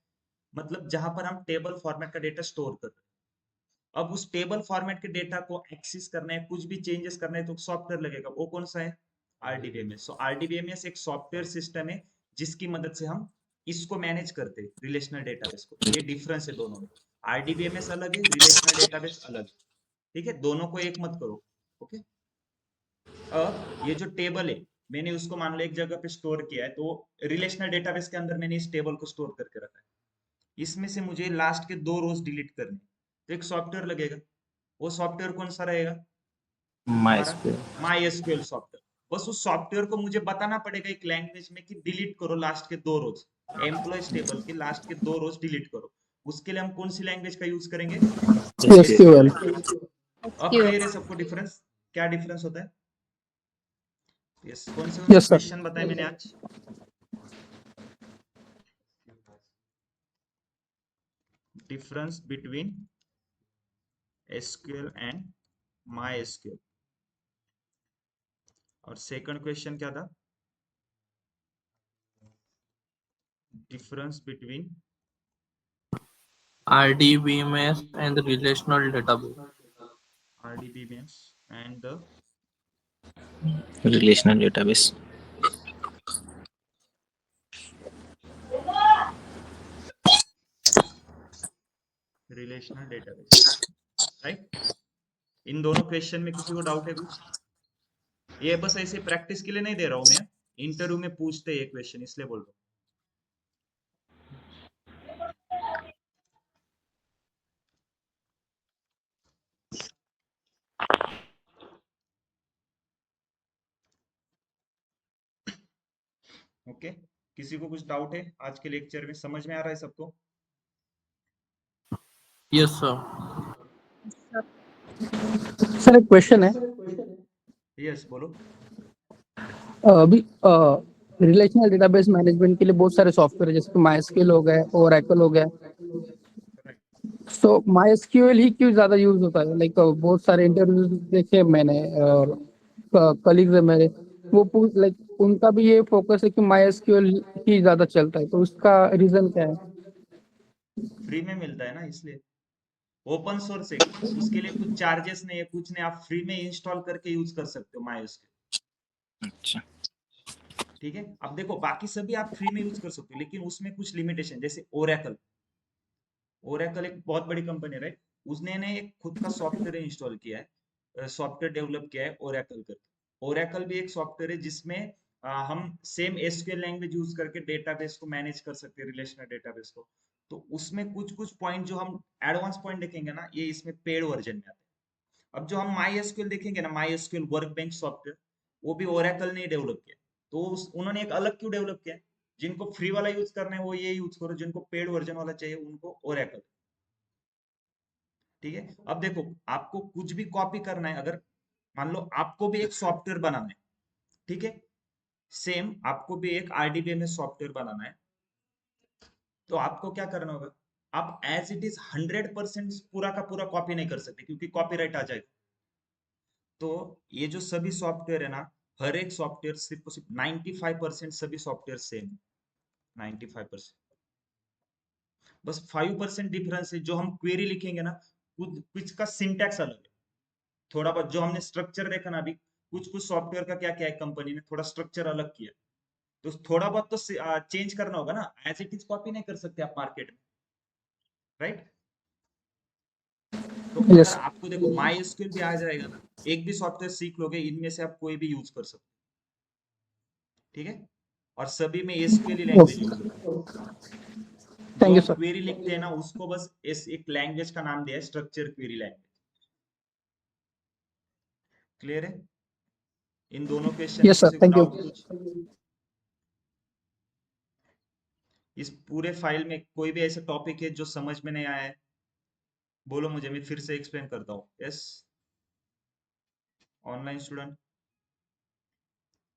मतलब जहां पर हम टेबल फॉर्मेट का डेटा स्टोर कर रहे हैं। अब उस टेबल फॉर्मेट के डेटा को एक्सेस करना है, कुछ भी चेंजेस करना है तो सॉफ्टवेयर लगेगा, वो कौन सा है? RDBMS। सो RDBMS एक सॉफ्टवेयर सिस्टम है जिसकी मदद से हम इसको मैनेज करते हैं, रिलेशनल डेटाबेस को। ये डिफरेंस है दोनों में। RDBMS अलग है, रिलेशनल डेटाबेस अलग है। ठीक है, दोनों को एक मत करो। ओके, अब ये जो टेबल है, मैंने उसको मान लो एक जगह पे स्टोर किया है, तो रिलेशनल डेटाबेस के अंदर मैंने इस टेबल को स्टोर करके रखा है। इसमें से मुझे लास्ट के 2 रोज डिलीट करने, तो एक सॉफ्टवेयर लगेगा। वो सॉफ्टवेयर कौन सा रहेगा? हमारा MySQL। MySQL software. बस उस सॉफ्टवेयर को मुझे बताना पड़ेगा एक लैंग्वेज में कि डिलीट करो लास्ट के 2 रोज, एम्प्लॉयज टेबल के लास्ट के 2 रोज डिलीट करो। उसके लिए हम कौन सी लैंग्वेज का यूज करेंगे? SQL. अब क्लियर है सबको डिफरेंस? क्या डिफरेंस होता है? यस, कौन से Yes, sir. क्वेश्चन बताए मैंने आज? Difference between SQL and MySQL। और सेकंड क्वेश्चन क्या था? Difference between RDBMS and the relational database. RDBMS and the Relational database। Relational database. Right, इन दोनों क्वेश्चन में किसी को डाउट है कुछ? ये बस ऐसे प्रैक्टिस के लिए नहीं दे रहा हूं मैं, इंटरव्यू में पूछते हैं ये क्वेश्चन, इसलिए बोल रहा हूँ। ओके, किसी को कुछ डाउट है आज के लेक्चर में? समझ में आ रहा है सबको? Yes, sir. सर एक क्वेश्चन है, यस, बोलो। अभी रिलेशनल डेटाबेस मैनेजमेंट के लिए बहुत सारे सॉफ्टवेयर है, जैसे कि MySQL हो गया, Oracle हो गया। सो MySQL ही क्यों ज्यादा यूज होता है? लाइक बहुत सारे इंटरव्यूज देखे मैंने और कलीग्स है मेरे, वो पूछ लाइक उनका भी ये फोकस है कि MySQL ही ज्यादा चलता है, तो उसका रीजन क्या है? फ्री में मिलता है ना, इसलिए। ओपन सोर्स है, उसके लिए कुछ चार्जेस नहीं है, कुछ नहीं, आप फ्री में इंस्टॉल करके यूज कर सकते हो MySQL। अच्छा। ठीक है, अब देखो बाकी सभी आप फ्री में यूज कर सकते हो, लेकिन उसमें कुछ लिमिटेशन, जैसे ओरेकल। ओरेकल एक बहुत बड़ी कंपनी है, राइट? उसने ने एक खुद का सॉफ्टवेयर इंस्टॉल किया है, सॉफ्टवेयर डेवलप किया है ओरेकल करके। ओरेकल भी एक सॉफ्टवेयर है जिसमें हम सेम एसक्यूएल लैंग्वेज यूज करके डेटाबेस को मैनेज कर सकते हैं, रिलेशनल डेटाबेस को। तो उसमें कुछ कुछ पॉइंट जो हम एडवांस पॉइंट देखेंगे ना, ये इसमें पेड वर्जन में आते हैं। अब जो हम MySQL देखेंगे ना, MySQL वर्कबेंच सॉफ्टवेयर, वो भी ओरेकल ने डेवलप किया। तो उन्होंने एक अलग क्यों डेवलप किया? जिनको फ्री वाला यूज करना है वो ये यूज करो, जिनको पेड वर्जन वाला चाहिए उनको ओरेकल। ठीक है, अब देखो आपको कुछ भी कॉपी करना है, अगर मान लो आपको भी एक सॉफ्टवेयर बनाना है, ठीक है, सेम आपको भी एक RDBMS सॉफ्टवेयर बनाना है, तो आपको क्या करना होगा? आप एज इट इज 100% पूरा का पूरा कॉपी नहीं कर सकते, क्योंकि कॉपीराइट आ जाएगा। तो ये जो सभी सॉफ्टवेयर है ना, हर एक सॉफ्टवेयर सिर्फ और सिर्फ 95% सभी सॉफ्टवेयर सेम, 95%। बस 5% डिफरेंस है, जो हम क्वेरी लिखेंगे ना, कुछ कुछ का सिंटैक्स अलग है। थोड़ा बहुत जो हमने स्ट्रक्चर देखा ना अभी, कुछ कुछ सॉफ्टवेयर का क्या क्या है, कंपनी ने थोड़ा स्ट्रक्चर अलग किया, तो थोड़ा बहुत तो चेंज करना होगा ना, एज इट इज कॉपी नहीं कर सकते आप मार्केट में, राइट? तो अगर यस। आपको देखो MySQL भी आ जाएगा ना, एक भी सॉफ्टवेयर सीख लोगे, इनमें से आप कोई भी यूज कर सकते हो। ठीक है, और सभी में SQL ही लैंग्वेज यूज होता है। जो थैंक यू हम सर। क्वेरी लिखते हैं ना, उसको बस एक लैंग्वेज का नाम दिया है, स्ट्रक्चर क्वेरी लैंग्वेज। क्लियर है इन दोनों क्वेश्चन में? यस सर, किसी को थैंक यू। डाउट कुछ? इस पूरे फाइल में कोई भी ऐसा टॉपिक है जो समझ में नहीं आया है? बोलो मुझे, मैं फिर से एक्सप्लेन करता हूँ। यस, ऑनलाइन स्टूडेंट,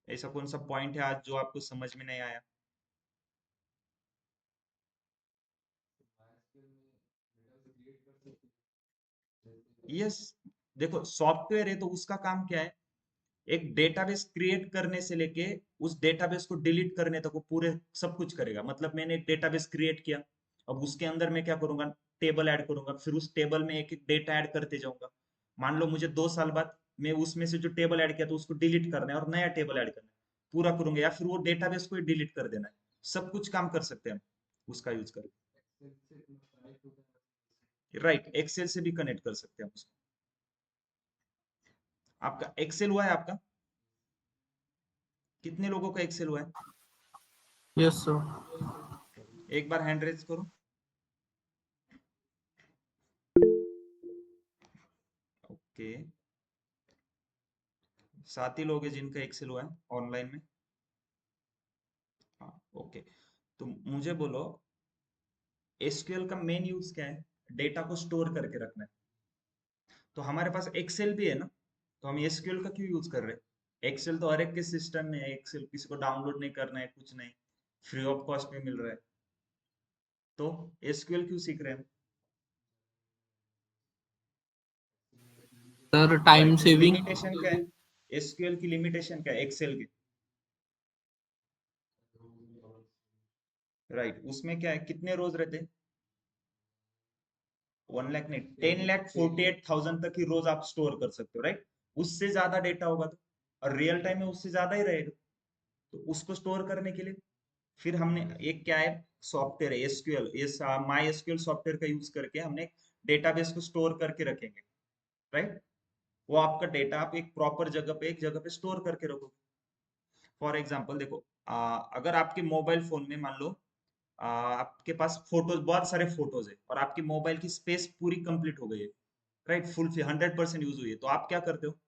ऐसा कौन सा पॉइंट है आज जो आपको समझ में नहीं आया? यस, देखो सॉफ्टवेयर है तो उसका काम क्या है? एक डेटाबेस क्रिएट करने से लेके उस डेटाबेस को डिलीट करने तक वो पूरे सब कुछ करेगा। मतलब मैंने एक डेटाबेस क्रिएट किया, अब उसके अंदर मैं क्या करूंगा? टेबल ऐड करूंगा, फिर उस टेबल में एक एक डेटा ऐड करते जाऊंगा। मान लो मुझे 2 साल बाद मैं उसमें से जो टेबल ऐड किया तो उसको डिलीट करना है और नया टेबल ऐड करना है, पूरा करूंगा, या फिर वो डेटाबेस को डिलीट कर देना है। सब कुछ काम कर सकते हैं हम उसका यूज करके। राइट, एक्सेल से भी कनेक्ट कर सकते हैं हम उसको। आपका एक्सेल हुआ है आपका? कितने लोगों का एक्सेल हुआ है? Yes, sir. एक बार हैंड रेज करो। ओके, 7 ही लोग हैं जिनका एक्सेल हुआ है ऑनलाइन में। हाँ, ओके। तो मुझे बोलो, एसक्यूएल का मेन यूज क्या है? डेटा को स्टोर करके रखना है। तो हमारे पास एक्सेल भी है ना, तो हम एसक्यूएल का क्यों यूज कर रहे हैं? एक्सेल तो हर एक के सिस्टम में है, एक्सेल किसी को डाउनलोड नहीं करना है, कुछ नहीं, फ्री ऑफ कॉस्ट में मिल रहा है। तो एसक्यूएल क्यों सीख रहे हैं? Sir, time राइट, तो saving. लिमिटेशन क्या है? एसक्यूएल की लिमिटेशन क्या है एक्सेल की? राइट, उसमें क्या है, कितने रोज रहते हैं? 1 लाख नहीं, 10,48,000 तक ही रोज आप स्टोर कर सकते हो। राइट, उससे ज्यादा डेटा होगा तो, और रियल टाइम में उससे ज्यादा ही रहेगा। तो उसको स्टोर करने के लिए फिर हमने एक क्या है, सॉफ्टवेयर है एसक्यूएल, इस माई एसक्यूएल सॉफ्टवेयर का यूज करके हमने डेटाबेस को स्टोर करके रखेंगे। राइट, वो आपका डेटा आप एक प्रॉपर जगह पे, एक जगह पे स्टोर करके रखोगे। फॉर एग्जाम्पल देखो, अगर आपके मोबाइल फोन में मान लो आपके पास फोटोज, बहुत सारे फोटोज है, और आपकी मोबाइल की स्पेस पूरी कंप्लीट हो गई है, राइट, फुल 100% यूज हुई है, तो आप क्या करते हो?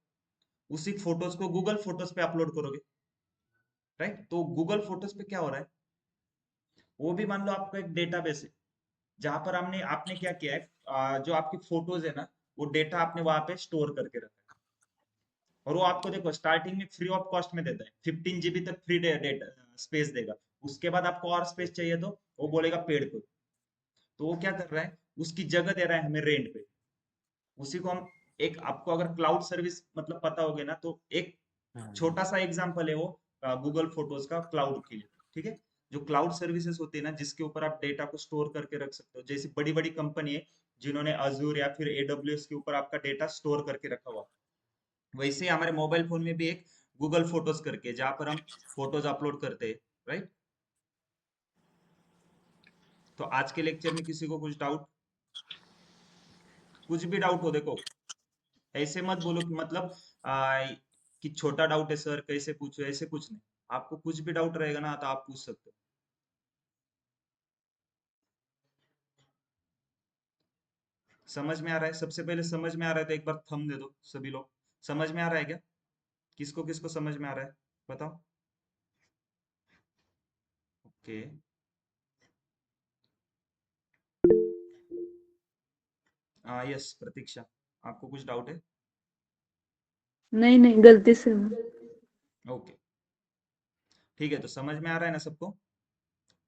उसी फोटोज को गूगल फोटोज पे अपलोड करोगे। राइट, तो गूगल फोटोज पे क्या हो रहा है? वो भी मान लो आपका एक डेटाबेस है, जहां पर हमने आपने क्या किया है, जो आपकी फोटोज है ना, वो डेटा आपने वहां पे स्टोर करके रखा है। और वो आपको देखो स्टार्टिंग में फ्री ऑफ कॉस्ट में देता है, 15 GB तक फ्री डेटा स्पेस देगा। उसके बाद आपको और स्पेस चाहिए तो वो बोलेगा पेड करो। तो वो क्या कर रहा है, उसकी जगह दे रहा है हमें रेंट पे। उसी को हम, एक आपको अगर क्लाउड सर्विस मतलब पता होगे ना, तो एक छोटा सा एग्जांपल है वो गूगल फोटोज का क्लाउड के लिए। ठीक है, जो क्लाउड सर्विसेज होती है ना, जिसके ऊपर आप डेटा को स्टोर करके रख सकते हो, जैसे बड़ी बड़ी कंपनी है जिन्होंने अजूर या फिर AWS के ऊपर आपका डेटा स्टोर करके रखा हुआ, वैसे ही हमारे मोबाइल फोन में भी एक गूगल फोटोज करके, जहां पर हम फोटोज अपलोड करते हैं। राइट, तो आज के लेक्चर में किसी को कुछ डाउट? कुछ भी डाउट हो, देखो ऐसे मत बोलो कि मतलब कि छोटा डाउट है सर कैसे पूछो, ऐसे कुछ नहीं। आपको कुछ भी डाउट रहेगा ना तो आप पूछ सकते हो। समझ में आ रहा है? सबसे पहले समझ में आ रहा है तो एक बार थंब दे दो सभी लोग। समझ में आ रहा है क्या? किसको किसको समझ में आ रहा है बताओ। ओके, यस प्रतीक्षा, आपको कुछ डाउट है? नहीं नहीं, गलती से हुआ। ओके, ठीक है, तो समझ में आ रहा है ना सबको?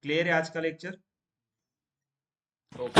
क्लियर है आज का लेक्चर? ओके।